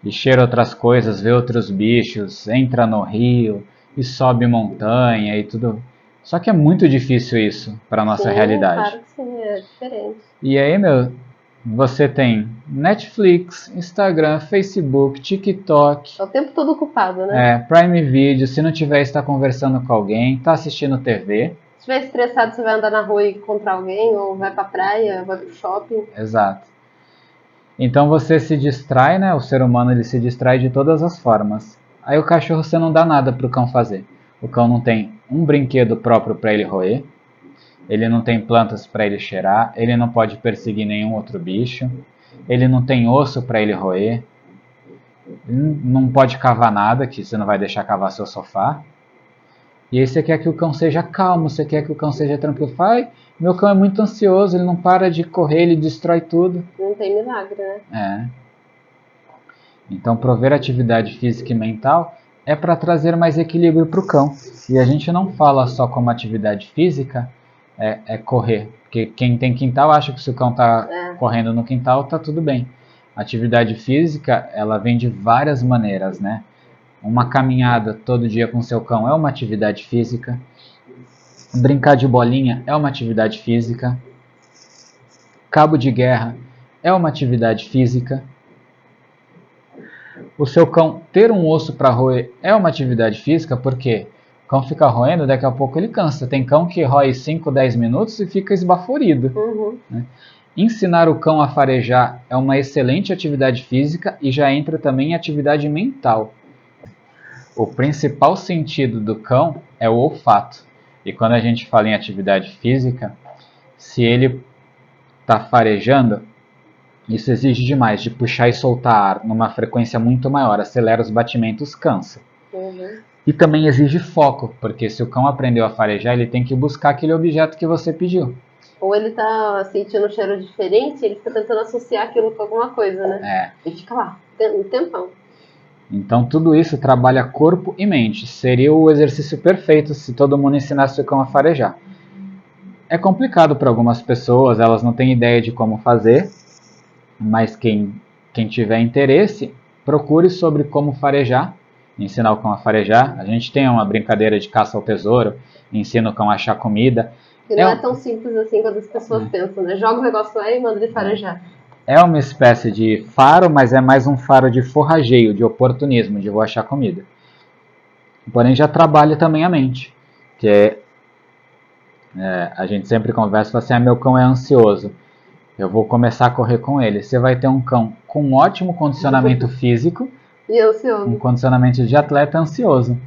cheira outras coisas, vê outros bichos, entra no rio e sobe montanha e tudo. Só que é muito difícil isso para nossa realidade. Claro que sim, é diferente. E aí, você tem Netflix, Instagram, Facebook, TikTok. É o tempo todo ocupado, né? Prime Video, se não tiver, está conversando com alguém, está assistindo TV. Se estiver estressado, você vai andar na rua e encontrar alguém, ou vai pra praia, vai pro shopping. Exato. Então você se distrai, né? O ser humano ele se distrai de todas as formas. Aí o cachorro você não dá nada pro cão fazer. O cão não tem um brinquedo próprio para ele roer. Ele não tem plantas para ele cheirar. Ele não pode perseguir nenhum outro bicho. Ele não tem osso para ele roer. Não pode cavar nada, que você não vai deixar cavar seu sofá. E aí você quer que o cão seja calmo, você quer que o cão seja tranquilo. Meu cão é muito ansioso, ele não para de correr, ele destrói tudo. Não tem milagre, né? Então, prover atividade física e mental é para trazer mais equilíbrio para o cão. E a gente não fala só como atividade física é correr. Porque quem tem quintal acha que se o cão está correndo no quintal, está tudo bem. Atividade física, ela vem de várias maneiras, né? Uma caminhada todo dia com seu cão é uma atividade física. Brincar de bolinha é uma atividade física. Cabo de guerra é uma atividade física. O seu cão ter um osso para roer é uma atividade física, porque o cão fica roendo, daqui a pouco ele cansa. Tem cão que rói 5, 10 minutos e fica esbaforido. Né? Ensinar o cão a farejar é uma excelente atividade física e já entra também em atividade mental. O principal sentido do cão é o olfato. E quando a gente fala em atividade física, se ele está farejando, isso exige demais, de puxar e soltar ar numa frequência muito maior, acelera os batimentos, cansa. E também exige foco, porque se o cão aprendeu a farejar, ele tem que buscar aquele objeto que você pediu. Ou ele tá sentindo um cheiro diferente, ele fica tentando associar aquilo com alguma coisa, né? E fica lá, um tempão. Então tudo isso trabalha corpo e mente. Seria o exercício perfeito se todo mundo ensinasse o cão a farejar. É complicado para algumas pessoas, elas não têm ideia de como fazer, mas quem tiver interesse, procure sobre como farejar, ensinar o cão a farejar. A gente tem uma brincadeira de caça ao tesouro, ensina o cão a achar comida. Que não é tão simples assim quando as pessoas pensam, né? Joga o negócio lá e manda ele farejar. É uma espécie de faro, mas é mais um faro de forrageio, de oportunismo, de vou achar comida. Porém, já trabalha também a mente, que a gente sempre conversa e fala assim, meu cão é ansioso, eu vou começar a correr com ele. Você vai ter um cão com um ótimo condicionamento físico e ansioso. Um condicionamento de atleta ansioso.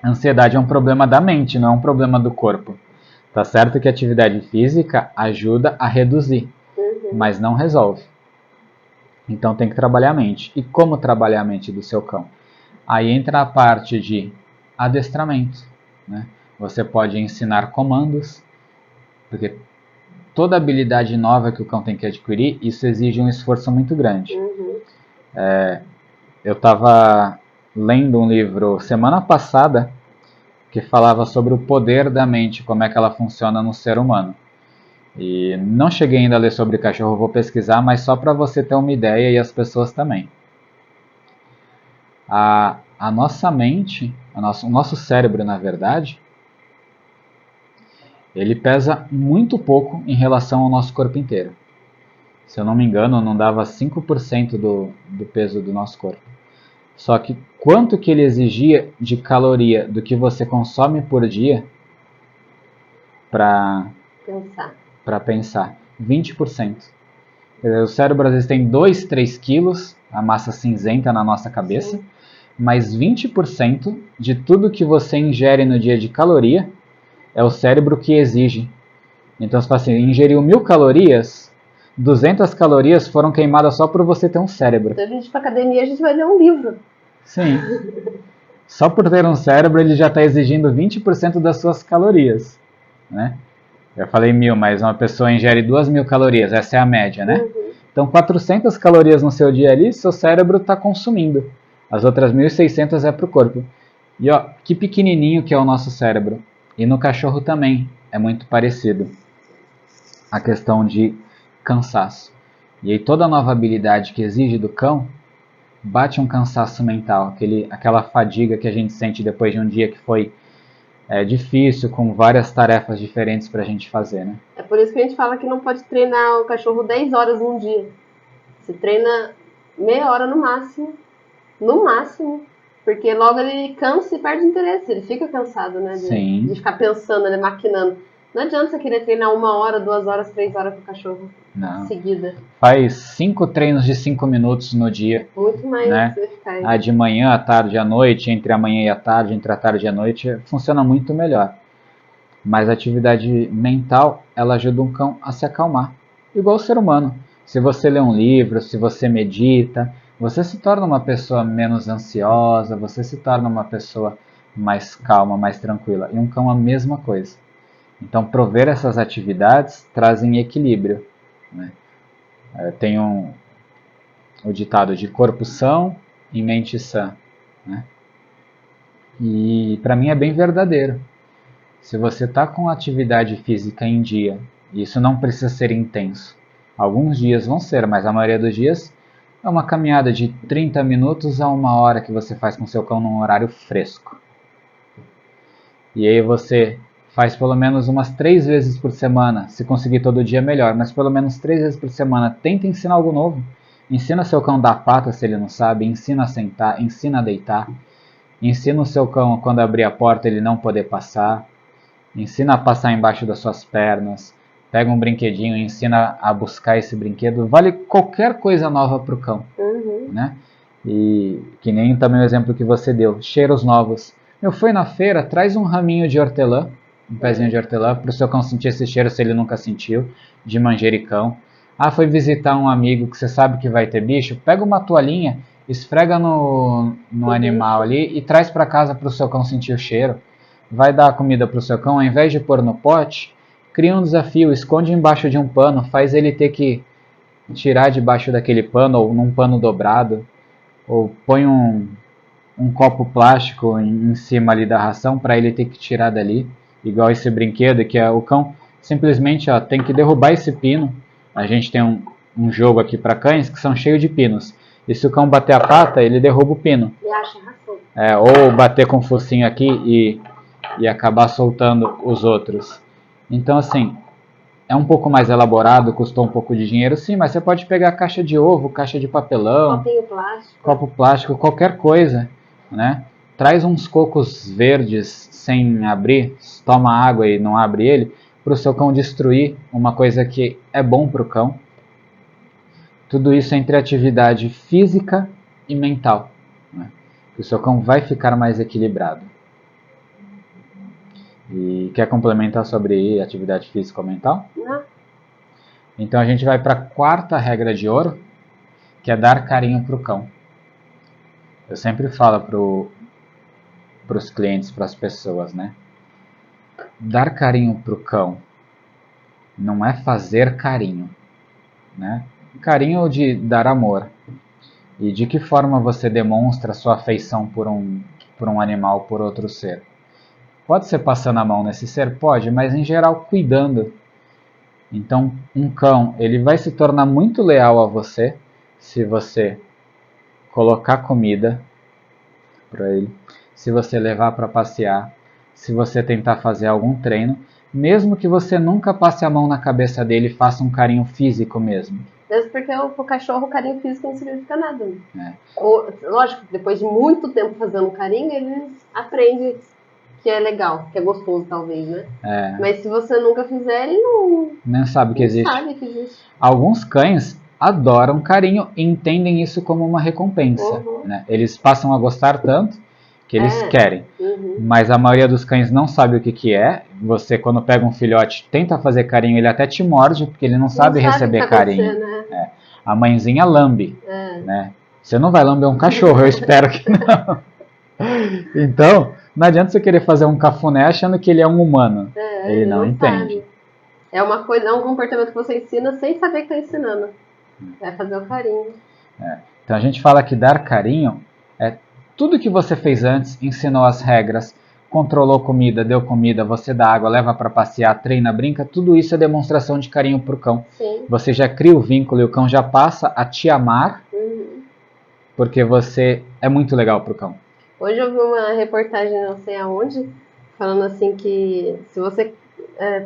A ansiedade é um problema da mente, não é um problema do corpo. Tá certo que a atividade física ajuda a reduzir, mas não resolve. Então tem que trabalhar a mente. E como trabalhar a mente do seu cão? Aí entra a parte de adestramento. Né? Você pode ensinar comandos, porque toda habilidade nova que o cão tem que adquirir, isso exige um esforço muito grande. Eu estava lendo um livro semana passada que falava sobre o poder da mente, como é que ela funciona no ser humano. E não cheguei ainda a ler sobre cachorro, vou pesquisar, mas só para você ter uma ideia e as pessoas também. A nossa mente, o nosso cérebro, na verdade, ele pesa muito pouco em relação ao nosso corpo inteiro. Se eu não me engano, não dava 5% do peso do nosso corpo. Só que quanto que ele exigia de caloria do que você consome por dia para pensar? 20%. O cérebro às vezes tem 2, 3 quilos, a massa cinzenta na nossa cabeça, mas 20% de tudo que você ingere no dia de caloria é o cérebro que exige. Então você fala assim, ingeriu 1000 calorias, 200 calorias foram queimadas só por você ter um cérebro. Se a gente ir pra academia, a gente vai ler um livro. Sim. Só por ter um cérebro, ele já está exigindo 20% das suas calorias. Né? Eu falei 1000, mas uma pessoa ingere 2000 calorias, essa é a média, né? Então 400 calorias no seu dia ali, seu cérebro está consumindo. As outras 1600 é para o corpo. E ó, que pequenininho que é o nosso cérebro. E no cachorro também é muito parecido. A questão de cansaço. E aí toda nova habilidade que exige do cão, bate um cansaço mental. Aquela fadiga que a gente sente depois de um dia que foi difícil, com várias tarefas diferentes para a gente fazer, né? É por isso que a gente fala que não pode treinar o cachorro 10 horas num dia. Você treina meia hora no máximo, porque logo ele cansa e perde interesse, ele fica cansado, né? De ficar pensando, maquinando. Não adianta você querer treinar 1 hora, 2 horas, 3 horas com o cachorro seguida. Faz 5 treinos de 5 minutos no dia. Muito mais eficaz. A de manhã, à tarde, à noite, entre a manhã e a tarde, entre a tarde e a noite, funciona muito melhor. Mas a atividade mental, ela ajuda um cão a se acalmar. Igual o ser humano. Se você lê um livro, se você medita, você se torna uma pessoa menos ansiosa, você se torna uma pessoa mais calma, mais tranquila. E um cão a mesma coisa. Então, prover essas atividades trazem equilíbrio, né? Tem o ditado de corpo são e mente sã, né? E para mim é bem verdadeiro. Se você está com atividade física em dia, isso não precisa ser intenso. Alguns dias vão ser, mas a maioria dos dias é uma caminhada de 30 minutos a 1 hora que você faz com seu cão num horário fresco. E aí você faz pelo menos umas 3 vezes por semana. Se conseguir todo dia, melhor. Mas pelo menos 3 vezes por semana, tenta ensinar algo novo. Ensina seu cão a dar pata se ele não sabe. Ensina a sentar, ensina a deitar. Ensina o seu cão quando abrir a porta ele não poder passar. Ensina a passar embaixo das suas pernas. Pega um brinquedinho e ensina a buscar esse brinquedo. Vale qualquer coisa nova para o cão. Né? E que nem também o exemplo que você deu. Cheiros novos. Eu fui na feira, traz um raminho de hortelã, um pezinho de hortelã, para o seu cão sentir esse cheiro se ele nunca sentiu, de manjericão. Ah, foi visitar um amigo que você sabe que vai ter bicho, pega uma toalhinha, esfrega no animal ali e traz para casa para o seu cão sentir o cheiro. Vai dar comida para o seu cão, ao invés de pôr no pote, cria um desafio, esconde embaixo de um pano, faz ele ter que tirar debaixo daquele pano ou num pano dobrado, ou põe um copo plástico em cima ali da ração para ele ter que tirar dali, igual esse brinquedo que é o cão simplesmente tem que derrubar esse pino. A gente tem um jogo aqui para cães que são cheios de pinos, e se o cão bater a pata ele derruba o pino, E acha ração. ou bater com o focinho aqui e acabar soltando os outros. Então assim, é um pouco mais elaborado, custou um pouco de dinheiro sim, mas você pode pegar caixa de ovo, caixa de papelão, Copinho plástico. copo plástico, qualquer coisa, né? Traz uns cocos verdes sem abrir, toma água e não abre ele, para o seu cão destruir uma coisa que é bom para o cão. Tudo isso entre atividade física e mental, né? O seu cão vai ficar mais equilibrado. E quer complementar sobre atividade física ou mental? Não. Então a gente vai para a quarta regra de ouro, que é dar carinho para o cão. Eu sempre falo para os clientes, para as pessoas, né? Dar carinho para o cão não é fazer carinho, né? Carinho de dar amor. E de que forma você demonstra sua afeição por um animal, por outro ser? Pode ser passando a mão nesse ser? Pode, mas em geral cuidando. Então, um cão, ele vai se tornar muito leal a você se você colocar comida para ele, se você levar para passear, se você tentar fazer algum treino, mesmo que você nunca passe a mão na cabeça dele e faça um carinho físico mesmo. Mesmo porque o cachorro, o carinho físico não significa nada. É. Lógico, depois de muito tempo fazendo carinho, eles aprendem que é legal, que é gostoso talvez, né? Mas se você nunca fizer, ele não sabe que existe. Sabe que existe. Alguns cães adoram carinho e entendem isso como uma recompensa. Né? Eles passam a gostar tanto que eles querem. Mas a maioria dos cães não sabe o que é. Você, quando pega um filhote, tenta fazer carinho, ele até te morde, porque ele não sabe receber carinho. Né? A mãezinha lambe. Né? Você não vai lamber um cachorro, eu espero que não. Então, não adianta você querer fazer um cafuné achando que ele é um humano. Ele não entende. Sabe. É uma coisa, é um comportamento que você ensina sem saber que está ensinando. É fazer o carinho. Então a gente fala que dar carinho é tudo que você fez antes, ensinou as regras, controlou comida, deu comida, você dá água, leva para passear, treina, brinca, tudo isso é demonstração de carinho para o cão. Sim. Você já cria o vínculo e o cão já passa a te amar, porque você é muito legal para o cão. Hoje eu vi uma reportagem, não sei aonde, falando assim que se você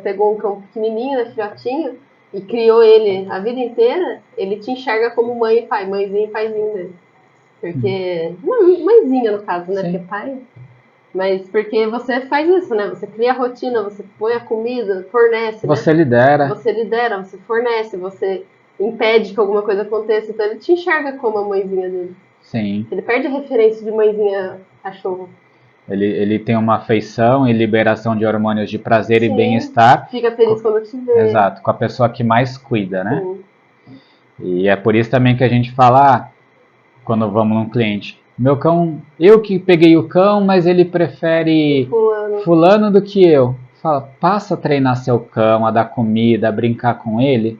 pegou um cão pequenininho, né, filhotinho, e criou ele a vida inteira, ele te enxerga como mãe e pai, mãezinha e paizinho dele. Porque, mãezinha no caso, né, Sim. porque pai... Mas porque você faz isso, né, você cria a rotina, você põe a comida, fornece, Você né? lidera. Você lidera, você fornece, você impede que alguma coisa aconteça, então ele te enxerga como a mãezinha dele. Sim. Ele perde a referência de mãezinha cachorro. Ele tem uma afeição e liberação de hormônios de prazer Sim. e bem-estar. Fica feliz quando te vê. Exato, com a pessoa que mais cuida, né? Sim. E é por isso também que a gente fala, quando vamos num cliente. Meu cão, eu que peguei o cão, mas ele prefere fulano do que eu. Fala, passa a treinar seu cão, a dar comida, a brincar com ele,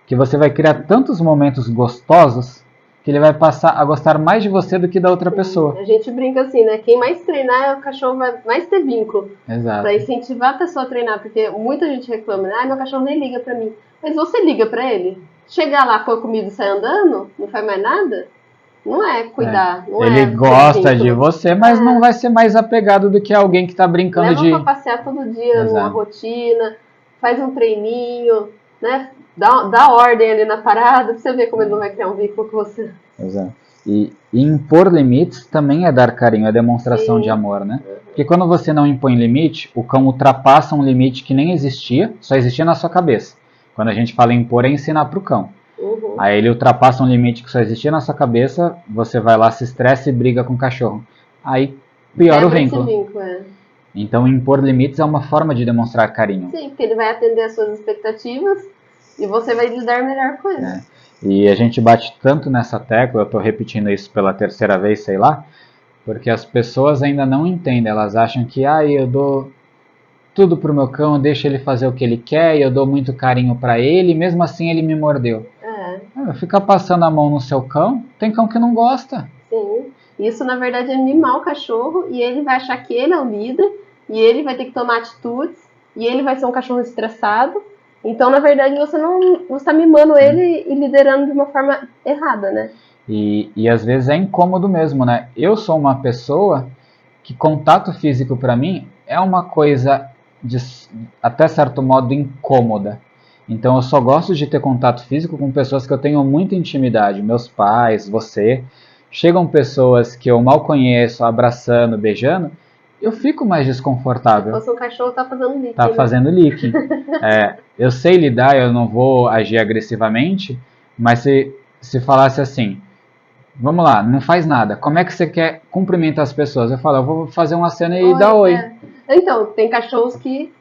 que você vai criar tantos momentos gostosos que ele vai passar a gostar mais de você do que da outra pessoa. A gente brinca assim, né? Quem mais treinar, o cachorro vai mais ter vínculo. Exato. Pra incentivar a pessoa a treinar, porque muita gente reclama, né? Meu cachorro nem liga pra mim. Mas você liga pra ele? Chegar lá, pôr comida e sair andando, não faz mais nada? Não é cuidar, não ele é gosta de você, mas não vai ser mais apegado do que alguém que tá brincando Leva de... pra passear todo dia numa rotina, faz um treininho, né? Dá ordem ali na parada, pra você ver como ele não vai criar um vínculo com você. Exato. E impor limites também é dar carinho, é demonstração de amor, né? Porque quando você não impõe limite, o cão ultrapassa um limite que nem existia, só existia na sua cabeça. Quando a gente fala impor, é ensinar pro cão. Aí ele ultrapassa um limite que só existia na sua cabeça, você vai lá, se estressa e briga com o cachorro. Aí piora o vínculo. Então impor limites é uma forma de demonstrar carinho. Sim, porque ele vai atender às suas expectativas e você vai lidar melhor com ele. E a gente bate tanto nessa tecla, eu estou repetindo isso pela terceira vez, sei lá, porque as pessoas ainda não entendem, elas acham que eu dou tudo pro meu cão, eu deixo ele fazer o que ele quer, e eu dou muito carinho para ele, e mesmo assim ele me mordeu. Fica passando a mão no seu cão, tem cão que não gosta. Sim, isso na verdade é mimar o cachorro, e ele vai achar que ele é o líder, e ele vai ter que tomar atitudes, e ele vai ser um cachorro estressado. Então, na verdade, você está mimando ele e liderando de uma forma errada, né? E às vezes é incômodo mesmo, né? Eu sou uma pessoa que contato físico para mim é uma coisa até certo modo incômoda. Então eu só gosto de ter contato físico com pessoas que eu tenho muita intimidade. Meus pais, você. Chegam pessoas que eu mal conheço, abraçando, beijando, eu fico mais desconfortável. Se fosse um cachorro, tá fazendo leaking. Tá fazendo leaking. Eu sei lidar, eu não vou agir agressivamente, mas se falasse assim, vamos lá, não faz nada, como é que você quer cumprimentar as pessoas? Eu falo, eu vou fazer uma cena e dar oi. Então, tem cachorros que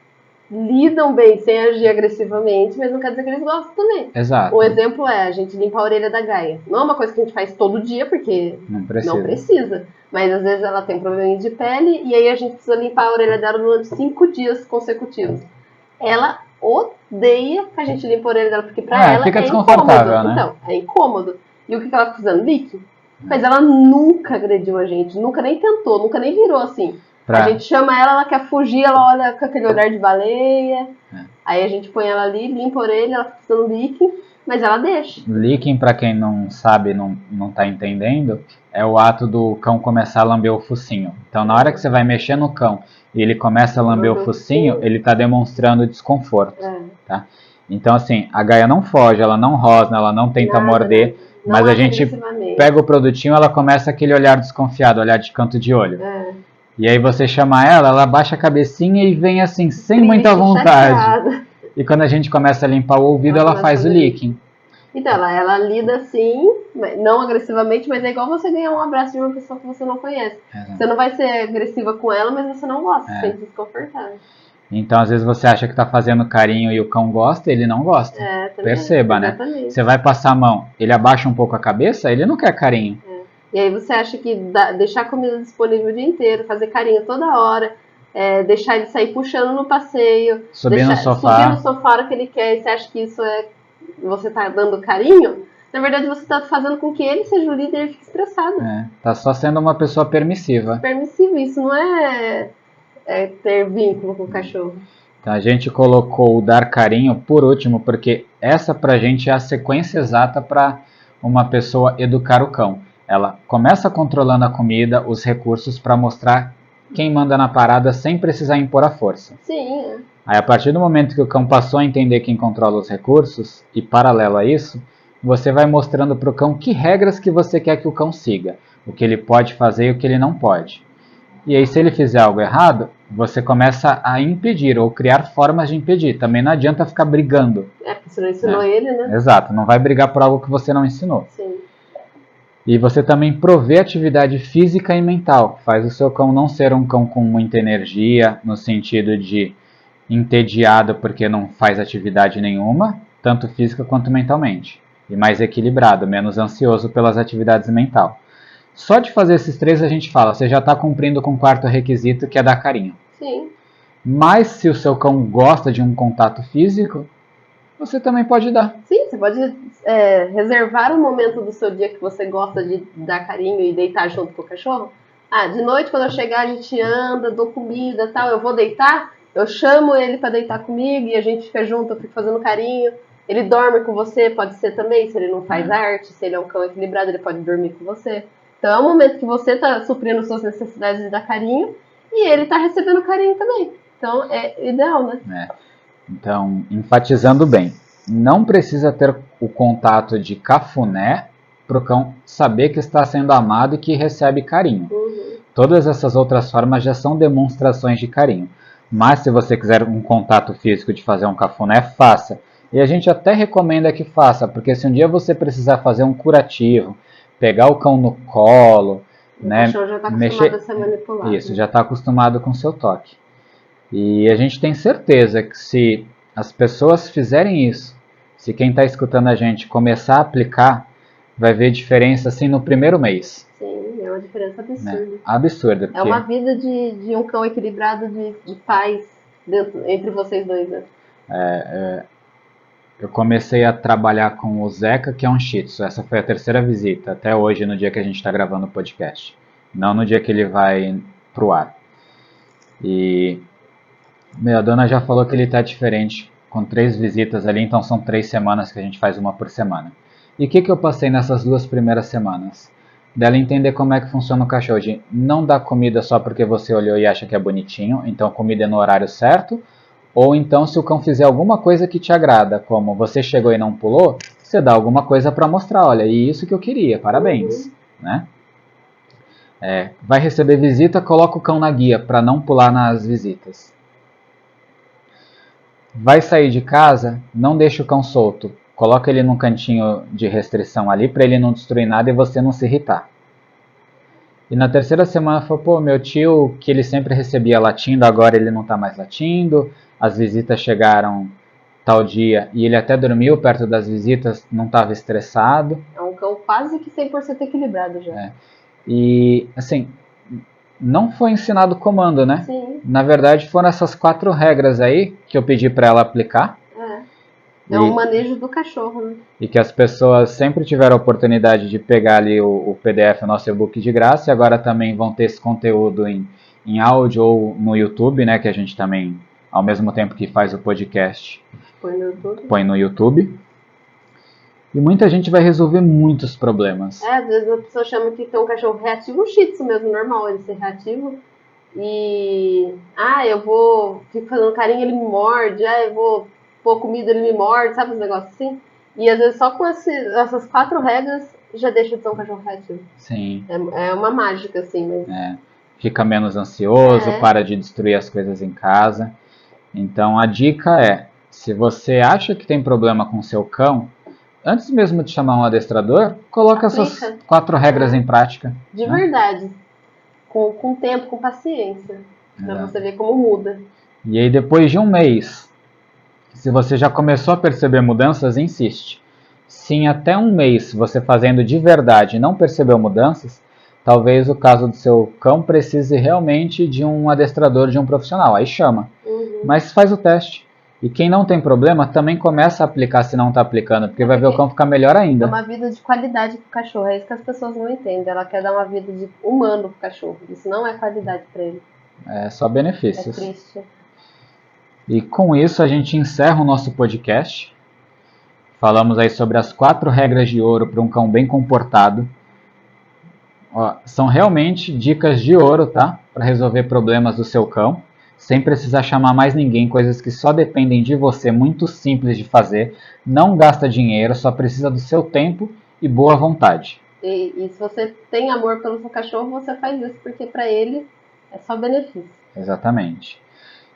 lidam bem sem agir agressivamente, mas não quer dizer que eles gostam também. Exato. Um exemplo é a gente limpa a orelha da Gaia. Não é uma coisa que a gente faz todo dia, porque não precisa. Mas às vezes ela tem um probleminha de pele e aí a gente precisa limpar a orelha dela durante 5 dias consecutivos. Ela odeia que a gente limpe a orelha dela, porque pra ela fica é desconfortável, incômodo. né? Então, é incômodo. E o que ela tá fazendo? Leaking. Mas ela nunca agrediu a gente, nunca nem tentou, nunca nem virou assim. A gente chama ela não quer fugir, ela olha com aquele olhar de baleia. Aí a gente põe ela ali, limpa a orelha, ela fica fazendo leaking, mas ela deixa. Leaking, pra quem não sabe, não tá entendendo, é o ato do cão começar a lamber o focinho. Então na hora que você vai mexer no cão e ele começa a lamber o focinho, ele tá demonstrando desconforto. Tá? Então assim, a Gaia não foge, ela não rosna, ela não tenta morder, mas a gente pega o produtinho, ela começa aquele olhar desconfiado, olhar de canto de olho. E aí você chama ela baixa a cabecinha e vem assim, sem muita vontade. Chateada. E quando a gente começa a limpar o ouvido, ela faz o leaking. Então, ela lida assim, não agressivamente, mas é igual você ganhar um abraço de uma pessoa que você não conhece. Você não vai ser agressiva com ela, mas você não gosta, você sente desconfortável. Então, às vezes você acha que está fazendo carinho e o cão gosta, ele não gosta. Perceba, exatamente. Né? Você vai passar a mão, ele abaixa um pouco a cabeça, ele não quer carinho. E aí você acha que deixar a comida disponível o dia inteiro, fazer carinho toda hora, deixar ele sair puxando no passeio, subir no sofá a hora que ele quer, e você acha que isso você tá dando carinho? Na verdade você tá fazendo com que ele seja o líder e fique estressado. Tá só sendo uma pessoa permissiva. Permissivo, isso não é ter vínculo com o cachorro. Então a gente colocou o dar carinho por último, porque essa pra gente é a sequência exata para uma pessoa educar o cão. Ela começa controlando a comida, os recursos, para mostrar quem manda na parada sem precisar impor a força. Sim. Aí a partir do momento que o cão passou a entender quem controla os recursos, e paralelo a isso, você vai mostrando para o cão que regras que você quer que o cão siga, o que ele pode fazer e o que ele não pode. E aí se ele fizer algo errado, você começa a impedir ou criar formas de impedir. Também não adianta ficar brigando. Porque você não ensinou ele, né? Exato, não vai brigar por algo que você não ensinou. Sim. E você também provê atividade física e mental. Faz o seu cão não ser um cão com muita energia, no sentido de entediado porque não faz atividade nenhuma, tanto física quanto mentalmente. E mais equilibrado, menos ansioso pelas atividades mental. Só de fazer esses 3 a gente fala, você já está cumprindo com o 4º requisito, que é dar carinho. Sim. Mas se o seu cão gosta de um contato físico, você também pode dar. Sim, você pode reservar um momento do seu dia que você gosta de dar carinho e deitar junto com o cachorro. De noite, quando eu chegar, a gente anda, dou comida e tal, eu vou deitar, eu chamo ele para deitar comigo e a gente fica junto, eu fico fazendo carinho. Ele dorme com você, pode ser também, se ele não faz arte, se ele é um cão equilibrado, ele pode dormir com você. Então é um momento que você está suprindo suas necessidades de dar carinho e ele está recebendo carinho também. Então é ideal, né? Então, enfatizando bem, não precisa ter o contato de cafuné para o cão saber que está sendo amado e que recebe carinho. Todas essas outras formas já são demonstrações de carinho. Mas se você quiser um contato físico de fazer um cafuné, faça. E a gente até recomenda que faça, porque se um dia você precisar fazer um curativo, pegar o cão no colo, o cachorro já está acostumado a ser manipulado. Isso, já está acostumado com o seu toque. E a gente tem certeza que se as pessoas fizerem isso, se quem está escutando a gente começar a aplicar, vai ver diferença assim no primeiro mês. Sim, é uma diferença absurda. Absurda. É uma vida de um cão equilibrado de paz entre vocês dois, né? Eu comecei a trabalhar com o Zeca, que é um Shih Tzu. Essa foi a 3ª visita, até hoje, no dia que a gente está gravando o podcast. Não no dia que ele vai pro ar. E a dona já falou que ele está diferente, com 3 visitas ali, então são 3 semanas que a gente faz uma por semana. E o que eu passei nessas 2 primeiras semanas? Dela entender como é que funciona o cachorro, de não dar comida só porque você olhou e acha que é bonitinho, então comida é no horário certo, ou então se o cão fizer alguma coisa que te agrada, como você chegou e não pulou, você dá alguma coisa para mostrar, olha, e isso que eu queria, parabéns, né? Vai receber visita, coloca o cão na guia para não pular nas visitas. Vai sair de casa, não deixa o cão solto. Coloca ele num cantinho de restrição ali para ele não destruir nada e você não se irritar. E na 3ª semana falou, meu tio, que ele sempre recebia latindo, agora ele não está mais latindo. As visitas chegaram tal dia e ele até dormiu perto das visitas, não estava estressado. É um cão quase que 100% equilibrado já. E, assim, não foi ensinado comando, né? Sim. Na verdade, foram essas 4 regras aí que eu pedi para ela aplicar. É um manejo do cachorro, né? E que as pessoas sempre tiveram a oportunidade de pegar ali o PDF, o nosso e-book de graça, e agora também vão ter esse conteúdo em áudio ou no YouTube, né? Que a gente também, ao mesmo tempo que faz o podcast, põe no YouTube. E muita gente vai resolver muitos problemas. Às vezes a pessoa chama que tem um cachorro reativo, um Shih Tzu mesmo, normal ele ser reativo. E, eu fico fazendo carinho, ele me morde, eu vou pôr comida, ele me morde, sabe os negócios assim? E às vezes só com essas 4 regras já deixa de ser um cachorro reativo. Sim. É uma mágica, assim, mas... Fica menos ansioso, para de destruir as coisas em casa. Então a dica é, se você acha que tem problema com o seu cão, antes mesmo de chamar um adestrador, coloca essas 4 regras em prática. De verdade. Com tempo, com paciência. Pra você ver como muda. E aí depois de um mês, se você já começou a perceber mudanças, insiste. Se em até um mês você fazendo de verdade não percebeu mudanças, talvez o caso do seu cão precise realmente de um adestrador, de um profissional. Aí chama. Mas faz o teste. E quem não tem problema também começa a aplicar se não está aplicando, porque vai ver o cão ficar melhor ainda. É uma vida de qualidade pro cachorro, é isso que as pessoas não entendem. Ela quer dar uma vida de humano pro cachorro. Isso não é qualidade para ele. É só benefícios. É triste. E com isso a gente encerra o nosso podcast. Falamos aí sobre as 4 regras de ouro para um cão bem comportado. São realmente dicas de ouro, tá? Para resolver problemas do seu cão. Sem precisar chamar mais ninguém, coisas que só dependem de você, muito simples de fazer, não gasta dinheiro, só precisa do seu tempo e boa vontade. E se você tem amor pelo seu cachorro, você faz isso, porque para ele é só benefício. Exatamente.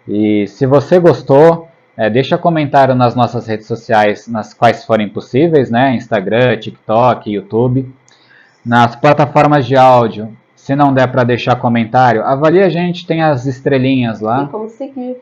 E se você gostou, deixa comentário nas nossas redes sociais, nas quais forem possíveis, né? Instagram, TikTok, YouTube. Nas plataformas de áudio, se não der para deixar comentário, avalie a gente, tem as estrelinhas lá. Tem como seguir.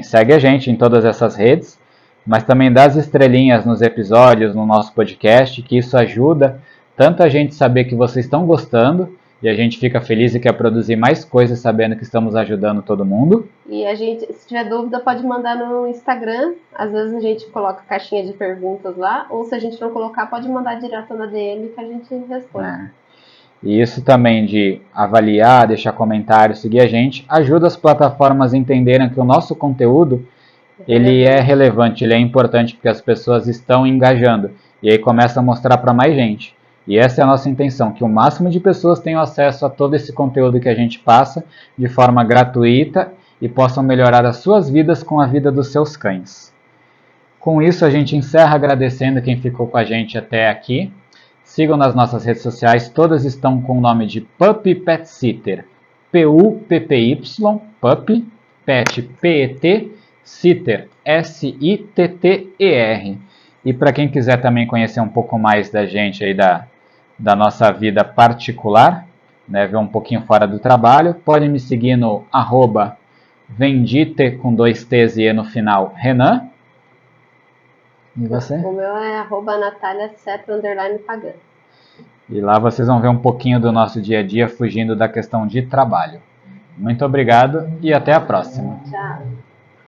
Segue a gente em todas essas redes, mas também dá as estrelinhas nos episódios, no nosso podcast, que isso ajuda tanto a gente saber que vocês estão gostando, e a gente fica feliz e quer produzir mais coisas sabendo que estamos ajudando todo mundo. E a gente, se tiver dúvida, pode mandar no Instagram. Às vezes a gente coloca caixinha de perguntas lá, ou se a gente não colocar, pode mandar direto na DM que a gente responde. E isso também de avaliar, deixar comentários, seguir a gente, ajuda as plataformas a entenderem que o nosso conteúdo ele é relevante, ele é importante porque as pessoas estão engajando. E aí começa a mostrar para mais gente. E essa é a nossa intenção, que o máximo de pessoas tenham acesso a todo esse conteúdo que a gente passa de forma gratuita e possam melhorar as suas vidas com a vida dos seus cães. Com isso, a gente encerra agradecendo quem ficou com a gente até aqui. Sigam nas nossas redes sociais, todas estão com o nome de Puppy Pet Sitter. P-U-P-P-Y, Puppy, Pet, P-E-T, Sitter, S-I-T-T-E-R. E para quem quiser também conhecer um pouco mais da gente aí da nossa vida particular, né, ver um pouquinho fora do trabalho, pode me seguir no @vendite com 2 T's e E no final, Renan. E você? O meu é @NataliaCepro_Pagan. E lá vocês vão ver um pouquinho do nosso dia a dia fugindo da questão de trabalho. Muito obrigado e até a próxima. Tchau.